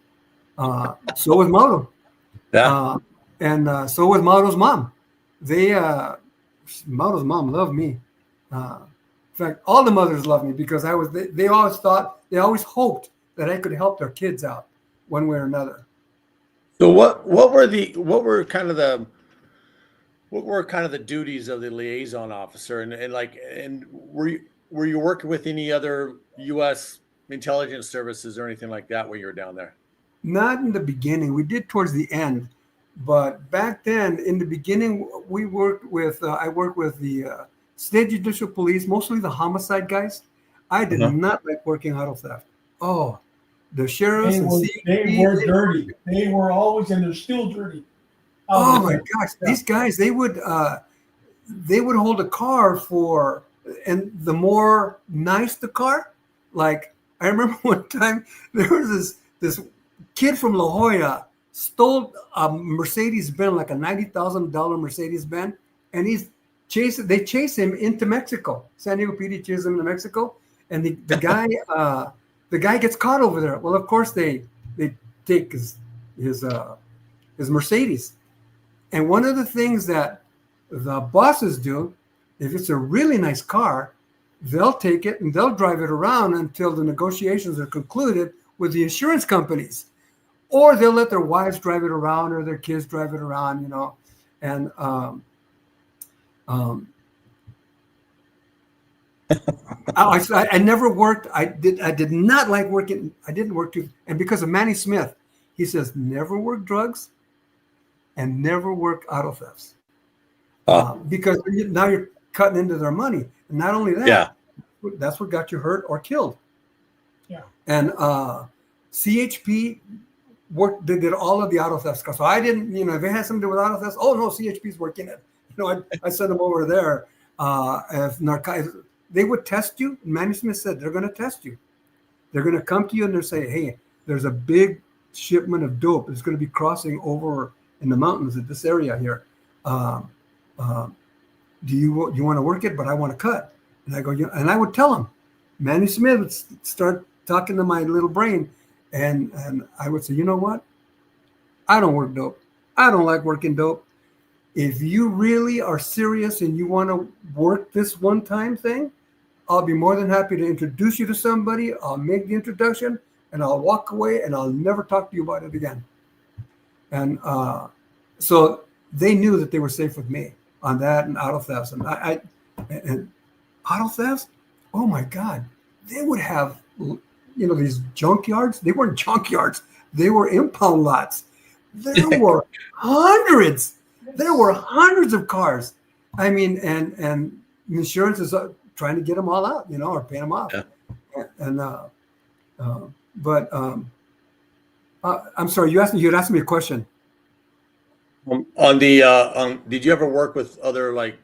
So was Mauro. And so was Mauro's mom. Mauro's mom loved me. In fact, all the mothers loved me because they always hoped that I could help their kids out one way or another. So what were kind of the duties of the liaison officer, and were you working with any other U.S. intelligence services or anything like that when you were down there? Not in the beginning. We did towards the end, but back then, in the beginning, we worked with. I worked with the state judicial police, mostly the homicide guys. I did not like working auto theft. Oh, the sheriffs they were dirty. They were always, and they're still dirty. Oh my gosh, these guys, they would hold a car for, and the more nice the car, like I remember one time there was this kid from La Jolla stole a Mercedes-Benz, like a $90,000 Mercedes-Benz, and they chase him into Mexico. San Diego PD chases him into Mexico, and the guy gets caught over there. Well, of course they take his Mercedes. And one of the things that the bosses do, if it's a really nice car, they'll take it and they'll drive it around until the negotiations are concluded with the insurance companies. Or they'll let their wives drive it around or their kids drive it around, And I never worked. I did not like working. I didn't work too. And because of Manny Smith, he says, never work drugs and never work auto thefts. Because now you're cutting into their money. And not only that, that's what got you hurt or killed. Yeah. And CHP they did all of the auto theft stuff. So I didn't, if it had something to do with auto thefts, oh no, CHP's working it. I sent them over there. If narcotics, they would test you. Manny Smith said they're going to test you. They're going to come to you and they'll say, hey, there's a big shipment of dope. It's going to be crossing over in the mountains at this area here. Do you want to work it? But I want to cut. And I go, and I would tell him. Manny Smith would start talking to my little brain, and I would say, you know what? I don't work dope. I don't like working dope. If you really are serious and you want to work this one-time thing, I'll be more than happy to introduce you to somebody. I'll make the introduction, and I'll walk away, and I'll never talk to you about it again. And so they knew that they were safe with me on that and auto thefts. And auto thefts, oh my God, they would have, these junkyards. They weren't junkyards. They were impound lots. There were hundreds. There were hundreds of cars. I mean, and insurance is trying to get them all out, or pay them off. Yeah. And I'm sorry, you'd asked me a question. On the did you ever work with other like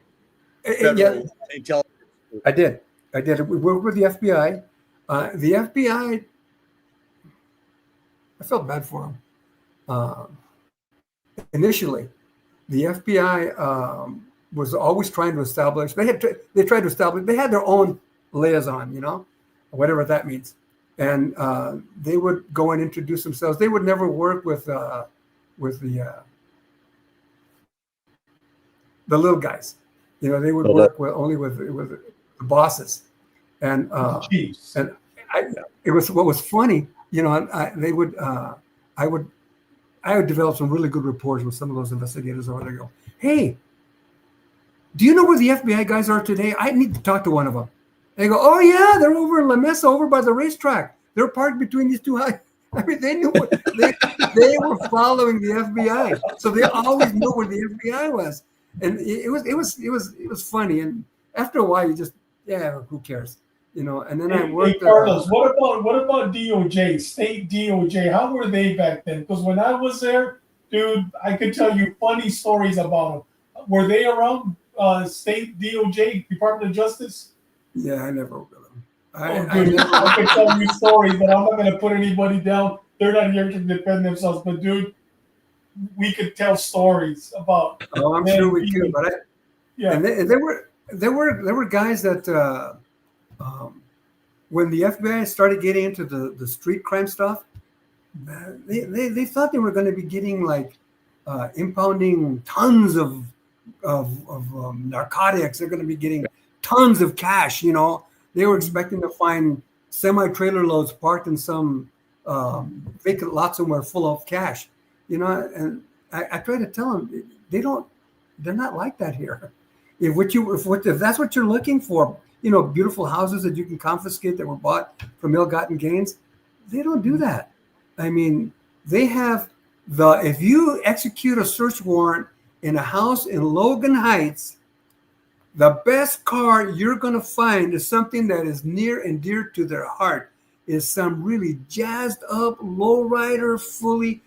federal intelligence? I did. We worked with the FBI. The FBI, I felt bad for them. Initially, the FBI was always trying to establish. They tried to establish. They had their own liaison, whatever that means, and they would go and introduce themselves. They would never work with the little guys. They would work only with the bosses, and it was what was funny. I would develop some really good rapport with some of those investigators over there. Go, hey, do you know where the FBI guys are today? I need to talk to one of them. They go, oh yeah, they're over in La Mesa, over by the racetrack. They're parked between these two high. I mean, they knew they were following the FBI, so they always knew where the FBI was. And it was funny. And after a while, you just, who cares, And then I worked. Hey, Carlos, what about DOJ, state DOJ? How were they back then? Because when I was there, dude, I could tell you funny stories about them. Were they around state DOJ, Department of Justice? Yeah, I never worked with them. I could tell you stories, but I'm not going to put anybody down. They're not here to defend themselves. But dude, we could tell stories about. Oh, I'm sure we could. But and there were guys that when the FBI started getting into the street crime stuff, they thought they were going to be getting like impounding tons of narcotics. They're going to be getting tons of cash. They were expecting to find semi-trailer loads parked in some vacant lot somewhere full of cash. And I try to tell them they're not like that here. If that's what you're looking for, beautiful houses that you can confiscate that were bought from ill-gotten gains, they don't do that. I mean, they have if you execute a search warrant in a house in Logan Heights, the best car you're going to find is something that is near and dear to their heart, is some really jazzed up lowrider, fully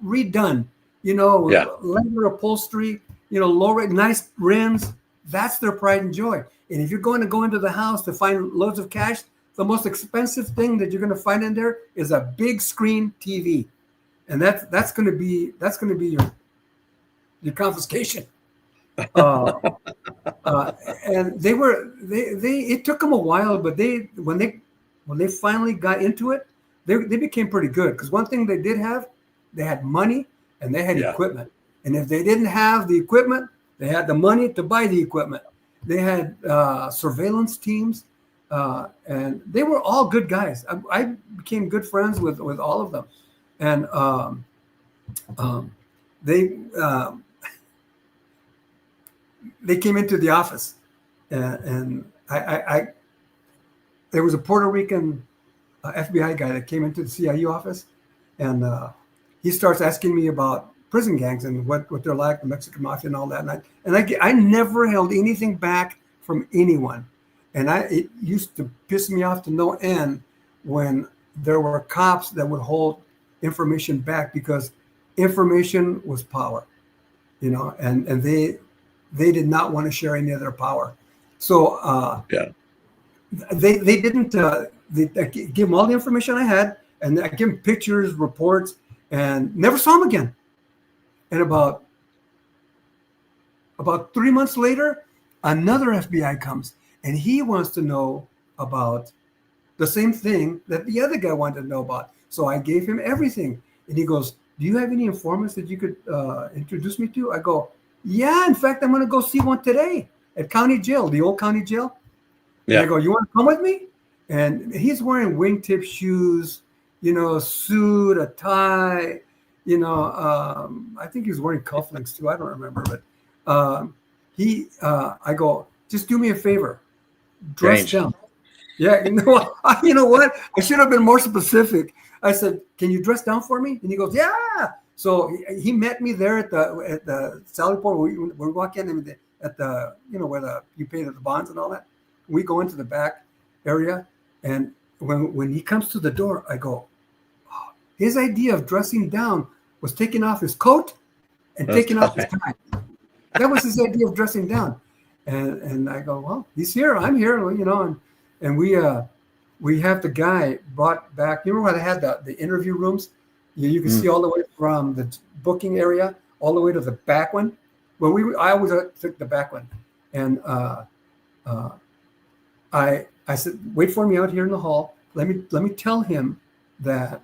redone, leather upholstery, low-rate, nice rims. That's their pride and joy. And if you're going to go into the house to find loads of cash, the most expensive thing that you're going to find in there is a big screen TV, and that's going to be your confiscation. And it took them a while, but when they finally got into it, they became pretty good. Because one thing they did have, they had money and they had equipment. And if they didn't have the equipment, they had the money to buy the equipment. They had surveillance teams, and they were all good guys. I became good friends with all of them, and they came into the office, and I there was a Puerto Rican FBI guy that came into the CIU office, and he starts asking me about prison gangs and what they're like, the Mexican mafia and all that. And I never held anything back from anyone, and it used to piss me off to no end when there were cops that would hold information back, because information was power, and they did not want to share any of their power. So they didn't. They give them all the information I had, and I give them pictures, reports, and never saw them again. And about 3 months later, another FBI comes, and he wants to know about the same thing that the other guy wanted to know about. So I gave him everything, and he goes, "Do you have any informants that you could introduce me to?" I go, "Yeah, in fact, I'm going to go see one today at county jail, the old county jail." Yeah. And I go, "You want to come with me?" And he's wearing wingtip shoes, suit, a tie, I think he was wearing cufflinks too. I don't remember, but I go, "Just do me a favor. dressed Strange. down. Yeah, you know what? I should have been more specific. I said, "Can you dress down for me?" And he goes, "Yeah." So he met me there at the Sally Port. We walk in and at the where you pay the bonds and all that. We go into the back area, and when he comes to the door, I go, oh, his idea of dressing down was taking off his coat and taking off his tie. That was his idea of dressing down. And I go, well, he's here. I'm here, and we have the guy brought back. You remember how they had the interview rooms? You can see all the way from the booking area all the way to the back one. Well, I always took the back one, and I said, wait for me out here in the hall. Let me tell him that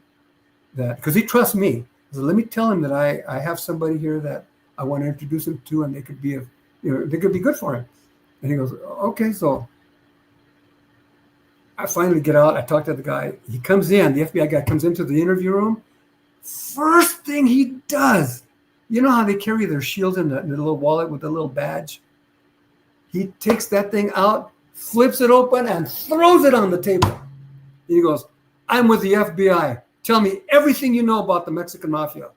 because he trusts me. So let me tell him that I have somebody here that I want to introduce him to, and they could be they could be good for him. And he goes, okay. So I finally get out. I talk to the guy. He comes in. The FBI guy comes into the interview room. First thing he does, you know how they carry their shields in the little wallet with the little badge? He takes that thing out, flips it open, and throws it on the table. He goes, I'm with the FBI. Tell me everything you know about the Mexican mafia.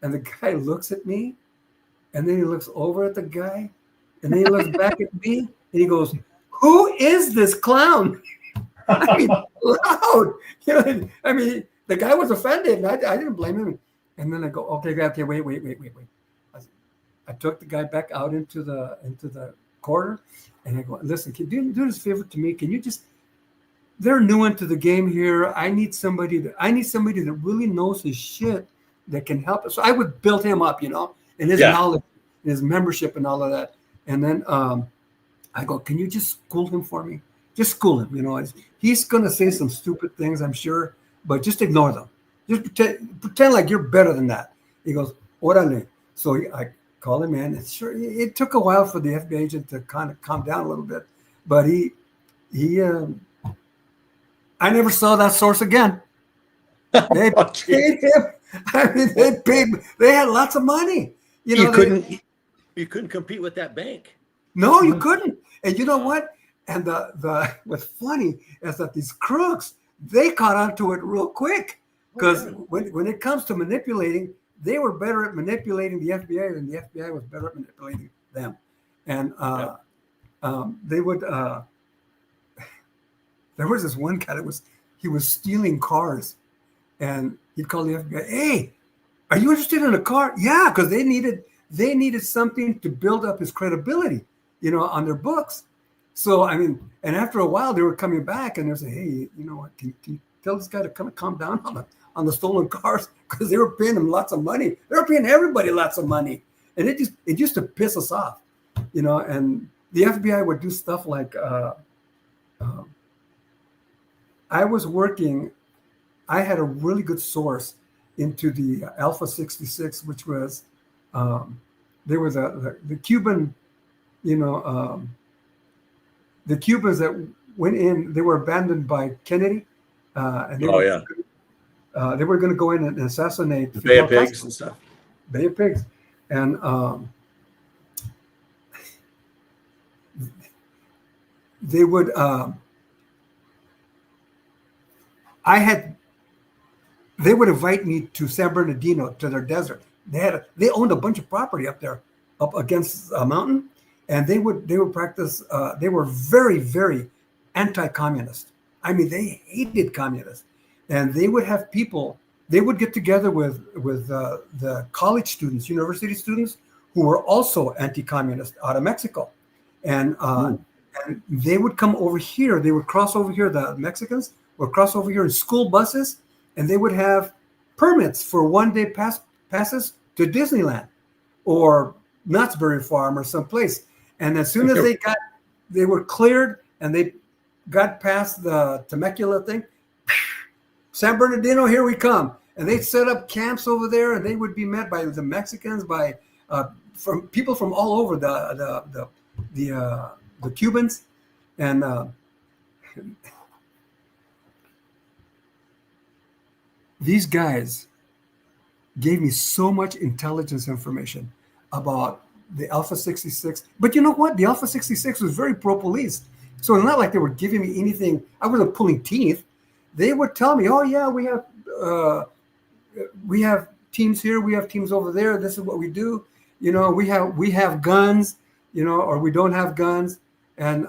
And the guy looks at me, and then he looks over at the guy, and then he looks back at me, and he goes, who is this clown? I mean, loud. The guy was offended, and I didn't blame him. And then I go, okay, wait. I took the guy back out into the corner, and I go, listen, can you do this favor to me? Can you just? They're new into the game here. I need somebody that really knows his shit that can help us. So I would build him up, and his knowledge, and his membership, and all of that. And then I go, can you just school him for me? Just school him. He's gonna say some stupid things, I'm sure, but just ignore them. Just pretend like you're better than that. He goes, orale. So I call him in. It took a while for the FBI agent to kind of calm down a little bit, but I never saw that source again. They paid him. They had lots of money. You couldn't compete with that bank. No, you couldn't. And you know what? And what's funny is that these crooks, they caught on to it real quick. Because when it comes to manipulating, they were better at manipulating the FBI than the FBI was better at manipulating them. And they would. There was this one guy he was stealing cars, and he'd call the FBI. Hey, are you interested in a car? Yeah, because they needed something to build up his credibility, on their books. So and after a while, they were coming back and they're saying, hey, you know what? Can you tell this guy to come calm down on the stolen cars, because they were paying him lots of money. They were paying everybody lots of money, and it used to piss us off, And the FBI would do stuff like, I had a really good source into the Alpha 66, which was they were the Cuban, the Cubans that went in. They were abandoned by Kennedy, and they were going to go in and assassinate Bay of Pigs and stuff. Bay of Pigs, and they would. They would invite me to San Bernardino, to their desert. They owned a bunch of property up there, up against a mountain, and they would practice. They were very, very anti-communist. They hated communists, and they would have people. They would get together with the college students, university students, who were also anti-communist out of Mexico, and they would come over here. They would cross over here. The Mexicans would cross over here in school buses, and they would have permits for one-day passes to Disneyland or Knott's Berry Farm or someplace. And as soon as they were cleared and they got past the Temecula thing, San Bernardino, here we come. And they'd set up camps over there, and they would be met by the Mexicans, from people from all over the Cubans, and these guys gave me so much intelligence information about the Alpha 66. But you know what? The Alpha 66 was very pro-police. So it's not like they were giving me anything. I wasn't pulling teeth. They would tell me, "Oh yeah, we have teams here, we have teams over there. This is what we do. We have guns, or we don't have guns." And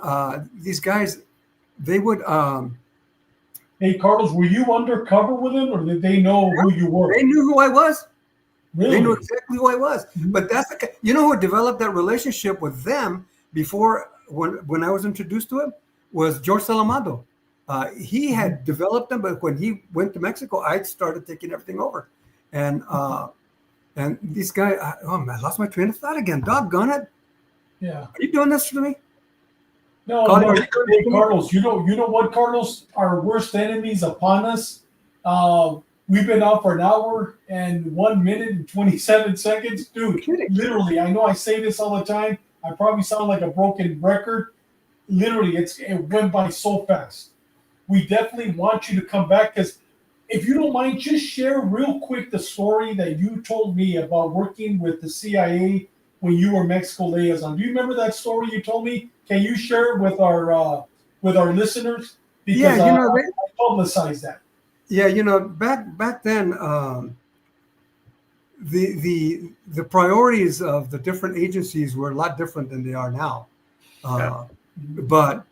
these guys, they would. Hey, Carlos, were you undercover with them, or did they know who you were? They knew who I was. Really? They knew exactly who I was. Mhm. But that's who developed that relationship with them before when I was introduced to him was George Salamado. He had developed them, but when he went to Mexico, I started taking everything over. And these guys, oh man, I lost my train of thought again. Doggone it. Yeah. Are you doing this to me? No, Carlos, no. are you doing this Hey, to me? Carlos, you know what, Carlos? Our worst enemies upon us. We've been out for an hour and 1 minute and 27 seconds. Dude, Kidding. literally, I know I say this all the time. I probably sound like a broken record. Literally, it went by so fast. We definitely want you to come back, because if you don't mind, just share real quick the story that you told me about working with the CIA when you were Mexico liaison. Do you remember that story you told me? Can you share it with our listeners? Because Yeah, I publicize that. Yeah, back then, the priorities of the different agencies were a lot different than they are now. But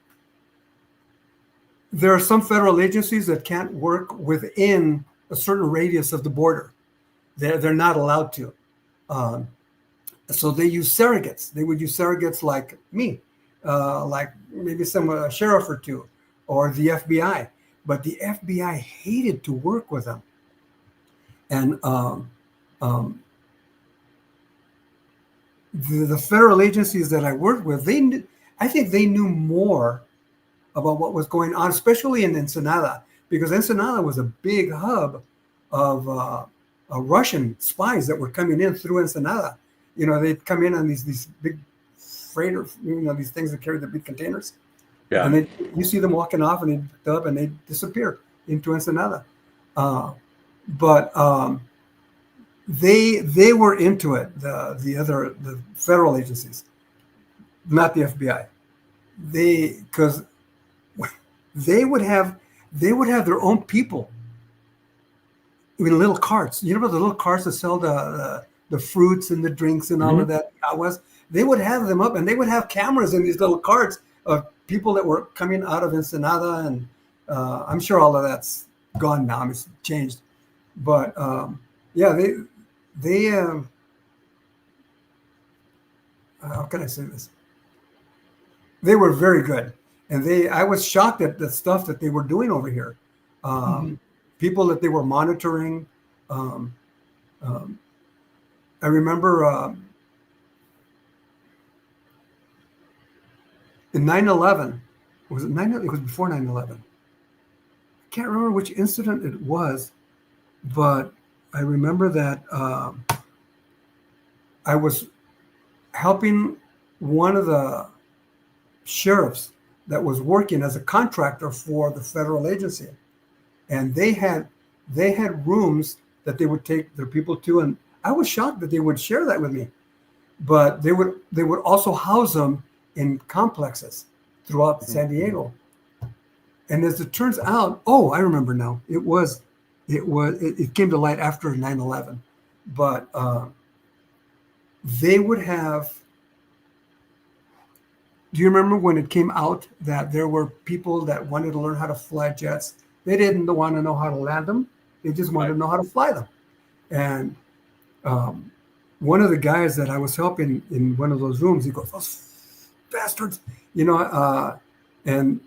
there are some federal agencies that can't work within a certain radius of the border. They're not allowed to. So they use surrogates. They would use surrogates like me, like maybe some sheriff or two, or the FBI. But the FBI hated to work with them. And the federal agencies that I worked with, I think they knew more about what was going on, especially in Ensenada, because Ensenada was a big hub of Russian spies that were coming in through Ensenada. They'd come in on these big freighters, these things that carry the big containers. Yeah. And you see them walking off, and they disappear into Ensenada. But they were into it. The federal agencies, not the FBI. Because they would have their own people in little carts. You know the little carts that sell the fruits and the drinks and all of that. They would have them up, and they would have cameras in these little carts of people that were coming out of Ensenada, and I'm sure all of that's gone now. It's changed, but yeah, they how can I say this? They were very good, and I was shocked at the stuff that they were doing over here. People that they were monitoring. I remember in 9/11, was it 9/11? It was before 9/11. I can't remember which incident it was, but I remember that I was helping one of the sheriffs that was working as a contractor for the federal agency, and they had rooms that they would take their people to, and I was shocked that they would share that with me, but they would also house them in complexes throughout San Diego. And as it turns out, I remember now, it came to light after 9/11, but they would have. Do you remember when it came out that there were people that wanted to learn how to fly jets? They didn't want to know how to land them. They just wanted to know how to fly them. And one of the guys that I was helping in one of those rooms, he goes, "Those bastards," and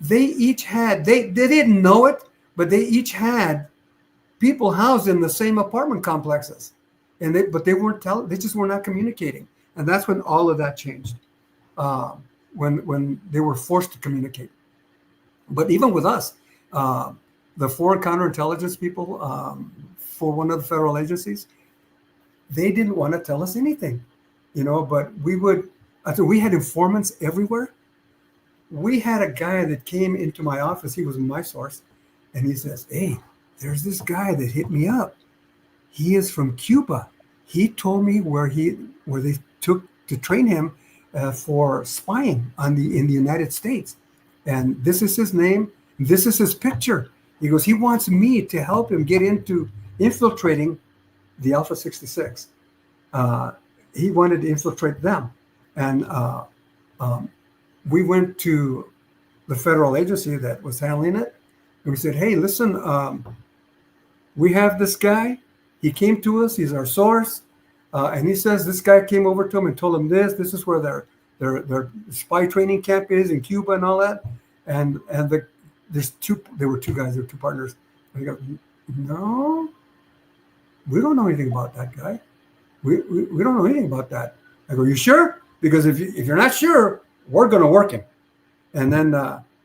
they each had, they didn't know it, but they each had people housed in the same apartment complexes. But they weren't they just were not communicating. And that's when all of that changed. When they were forced to communicate. But even with us, the foreign counterintelligence people for one of the federal agencies, they didn't want to tell us anything, but we had informants everywhere. We had a guy that came into my office. He was my source. And he says, "Hey, there's this guy that hit me up. He is from Cuba. He told me where they took to train him for spying in the United States. and this is his name. This is his picture. He goes, he wants me to help him get into infiltrating the Alpha 66. He wanted to infiltrate them. And we went to the federal agency that was handling it. And we said, hey, listen, we have this guy. He came to us. He's our source. And he says this guy came over to him and told him this. This is where their spy training camp is in Cuba and all that. And there were two guys. There were two partners. And they go, no, we don't know anything about that guy. We don't know anything about that. I go, you sure? Because if you're not sure, we're going to work him. And then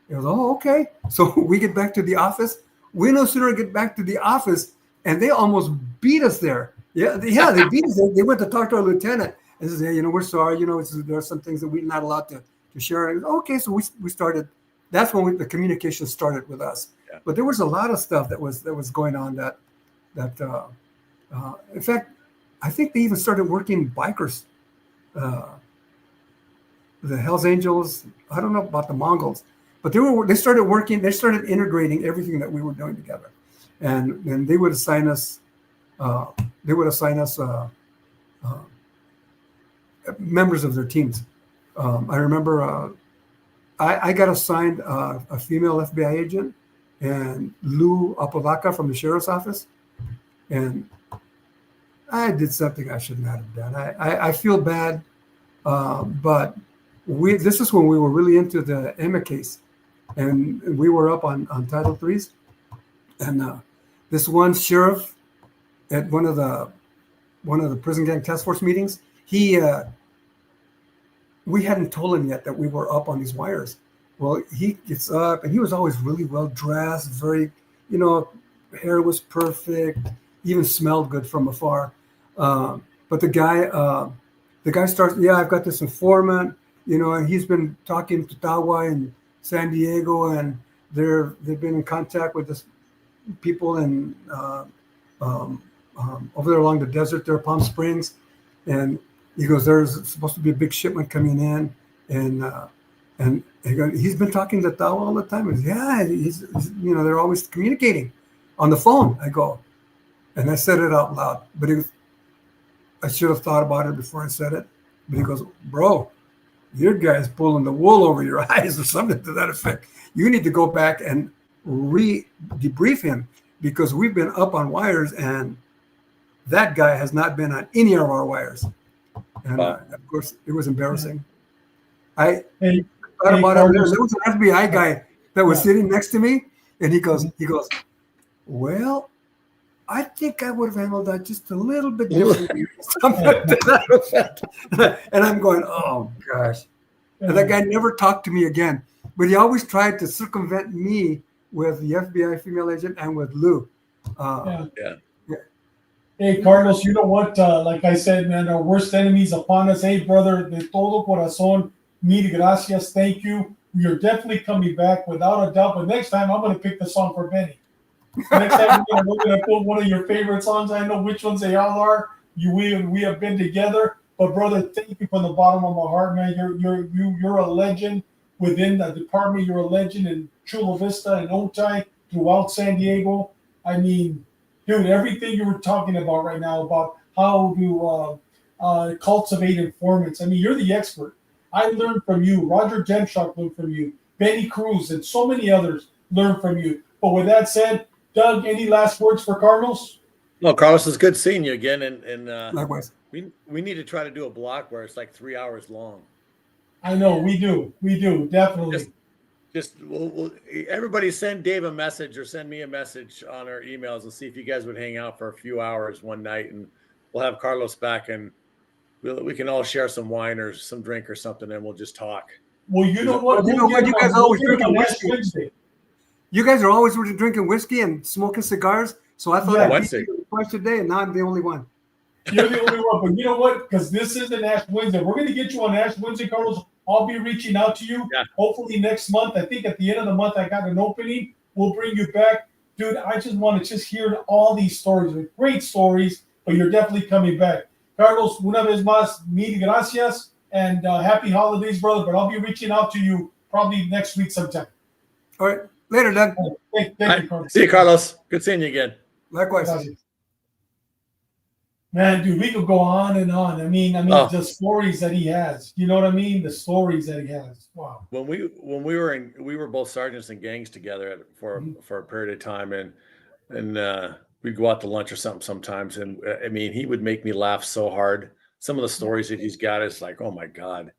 he goes, oh, okay. So we get back to the office. We no sooner get back to the office, and they almost beat us there. Yeah, they beat us. They went to talk to our lieutenant and says, hey, we're sorry. There are some things that we're not allowed to share. And, okay, so we started. That's when the communication started with us. Yeah. But there was a lot of stuff that was going on that in fact, I think they even started working bikers. The Hells Angels, I don't know about the Mongols, but they started working, they started integrating everything that we were doing together. And they would assign us members of their teams. I remember I got assigned a female FBI agent, and Lou Apodaca from the sheriff's office. And I did something I should not have done. I feel bad, but this is when we were really into the Emma case, and we were up on Title IIIs, and this one sheriff at one of the prison gang task force meetings, we hadn't told him yet that we were up on these wires. Well, he gets up, and he was always really well dressed, very, hair was perfect, even smelled good from afar. But the guy starts, I've got this informant, and he's been talking to Tawa in San Diego, and they've been in contact with this people in over there along the desert there, Palm Springs. And he goes, there's supposed to be a big shipment coming in, and he's been talking to Tawa all the time. And he's they're always communicating on the phone. I go, and I said it out loud, but I should have thought about it before I said it. But he goes, bro, your guy's pulling the wool over your eyes or something to that effect. You need to go back and debrief him, because we've been up on wires and that guy has not been on any of our wires. And of course, it was embarrassing. I thought about it. There was an FBI guy that was sitting next to me, and he goes, well, I think I would have handled that just a little bit differently. Something to that effect. And I'm going, oh gosh. And that guy never talked to me again. But he always tried to circumvent me with the FBI female agent and with Lou. Hey, Carlos, you know what? Like I said, man, our worst enemies upon us. Hey, brother, de todo corazón, mil gracias. Thank you. You're definitely coming back without a doubt. But next time, I'm going to pick the song for Benny. Next time, we're going to put one of your favorite songs. I know which ones they all are. We have been together. But, brother, thank you from the bottom of my heart, man. You're a legend within the department. You're a legend in Chula Vista and Otay, throughout San Diego. I mean, dude, everything you were talking about right now about how to cultivate informants. I mean, you're the expert. I learned from you. Roger Demshock learned from you. Benny Cruz and so many others learned from you. But with that said, Doug, any last words for Carlos? No, Carlos, it's good seeing you again. And likewise. We need to try to do a block where it's like 3 hours long. I know, we do, definitely. We'll everybody send Dave a message or send me a message on our emails and see if you guys would hang out for a few hours one night, and we'll have Carlos back, and we can all share some wine or some drink or something, and we'll just talk. Well, you know what? You guys always drinking whiskey. You guys are always drinking whiskey and smoking cigars. So I thought I'd be twice a day, and now I'm the only one. You're the only one. But you know what? Because this is an Ash Wednesday. We're going to get you on Ash Wednesday, Carlos. I'll be reaching out to you. Yeah. Hopefully next month. I think at the end of the month I got an opening. We'll bring you back. Dude, I just want to hear all these stories. They're great stories, but you're definitely coming back. Carlos, una vez más, mil gracias, and happy holidays, brother. But I'll be reaching out to you probably next week sometime. All right. Later, Doug. Thank All you, right. Carlos. See you, Carlos. Good seeing you again. Likewise. Man, dude, we could go on and on. I mean, Oh. the stories that he has. You know what I mean? The stories that he has. Wow. When we were both sergeants in gangs together for a period of time, and we'd go out to lunch or something sometimes, and I mean, he would make me laugh so hard. Some of the stories that he's got is like, oh my God.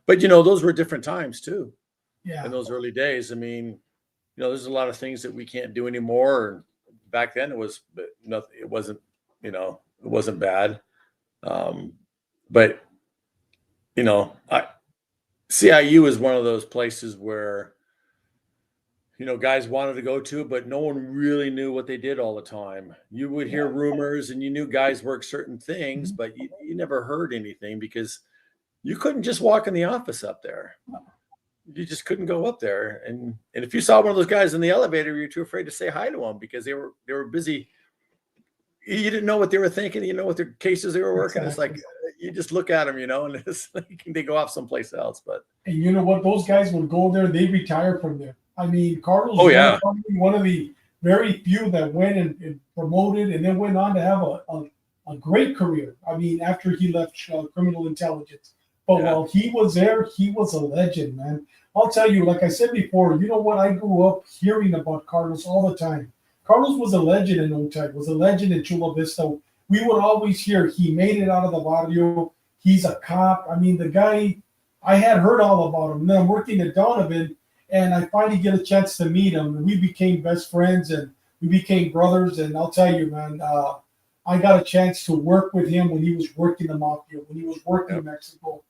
But those were different times too. Yeah. In those early days, I mean, there's a lot of things that we can't do anymore. And back then it wasn't bad. But CIU is one of those places where, guys wanted to go to, but no one really knew what they did all the time. You would hear rumors and you knew guys worked certain things, but you never heard anything because you couldn't just walk in the office up there. You just couldn't go up there. And if you saw one of those guys in the elevator, you're too afraid to say hi to them because they were busy. You didn't know what they were thinking. You know what their cases they were working. Exactly. It's like, you just look at them, and it's like they go off someplace else. But and you know what? Those guys would go there. They retire from there. I mean, Carlos one of the very few that went and promoted and then went on to have a great career. I mean, after he left criminal intelligence. But while he was there, he was a legend, man. I'll tell you, like I said before, you know what? I grew up hearing about Carlos all the time. Carlos was a legend in Otay, was a legend in Chula Vista. We would always hear he made it out of the barrio. He's a cop. I mean, the guy, I had heard all about him. Then I'm working at Donovan, and I finally get a chance to meet him. And we became best friends, and we became brothers. And I'll tell you, man, I got a chance to work with him when he was working the mafia, when he was working in Mexico.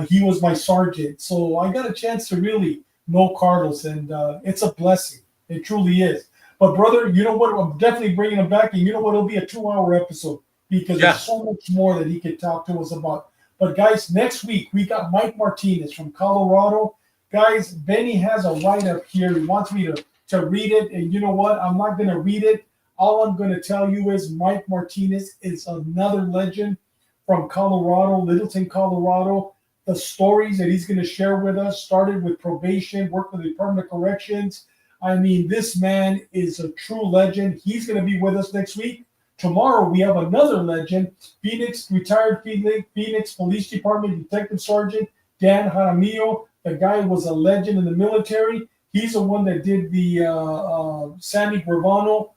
He was my sergeant. So I got a chance to really know Carlos, and it's a blessing. It truly is. But, brother, you know what? I'm definitely bringing him back, and you know what? It'll be a 2-hour episode because there's so much more that he could talk to us about. But, guys, next week, we got Mike Martinez from Colorado. Guys, Benny has a write-up here. He wants me to read it, and you know what? I'm not going to read it. All I'm going to tell you is Mike Martinez is another legend from Colorado, Littleton, Colorado. The stories that he's going to share with us started with probation, worked with the Department of Corrections. I mean, this man is a true legend. He's going to be with us next week. Tomorrow, we have another legend, retired Phoenix Police Department Detective Sgt. Dan Jaramillo. The guy was a legend in the military. He's the one that did the Sammy Gravano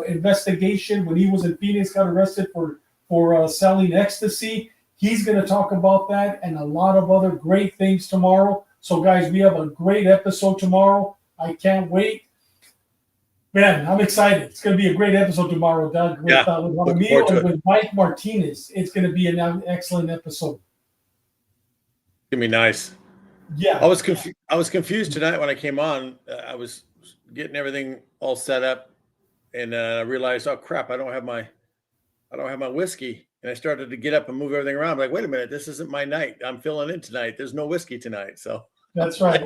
investigation when he was in Phoenix, got arrested for selling ecstasy. He's going to talk about that and a lot of other great things tomorrow. So, guys, we have a great episode tomorrow. I can't wait. Man, I'm excited. It's going to be a great episode tomorrow, Doug. With Jaramillo and with Mike Martinez. It's going to be an excellent episode. It's going to be nice. Yeah. I was confused tonight when I came on. I was getting everything all set up, and I realized, oh crap, I don't have my whiskey. And I started to get up and move everything around. I'm like, wait a minute, this isn't my night. I'm filling in tonight. There's no whiskey tonight. So that's right.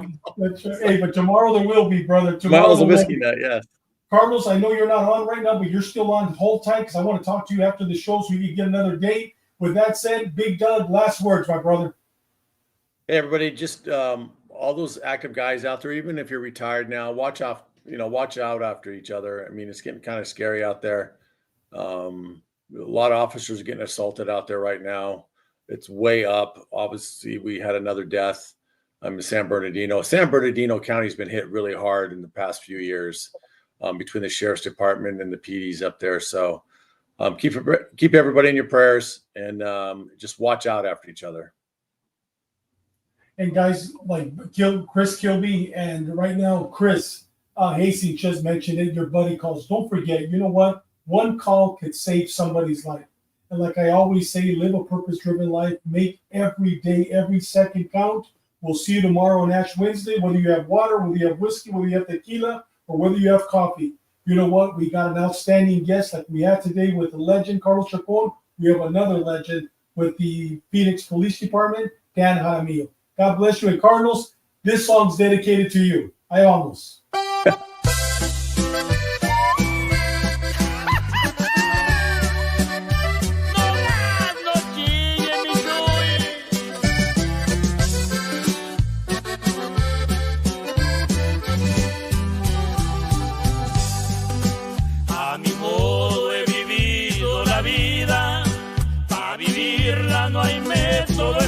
Hey, but tomorrow there will be, brother. Tomorrow's a whiskey night, yes. Carlos, I know you're not on right now, but you're still on. Hold tight, because I want to talk to you after the show so you can get another date. With that said, Big Doug, last words, my brother. Hey, everybody, just all those active guys out there, even if you're retired now, watch out after each other. I mean, it's getting kind of scary out there. A lot of officers are getting assaulted out there right now. It's way up. Obviously, we had another death in San Bernardino. San Bernardino County has been hit really hard in the past few years between the sheriff's department and the PDs up there. So keep everybody in your prayers and just watch out after each other. And guys, like Chris Kilby, and right now, Chris Hastings just mentioned it, your buddy calls. Don't forget, you know what? One call could save somebody's life. And like I always say, live a purpose-driven life. Make every day, every second count. We'll see you tomorrow on Ash Wednesday, whether you have water, whether you have whiskey, whether you have tequila, or whether you have coffee. You know what? We got an outstanding guest like we had today with the legend, Carlos Chacon. We have another legend with the Phoenix Police Department, Dan Jaramillo. God bless you. And Carlos, this song's dedicated to you. I almost. vivirla no hay método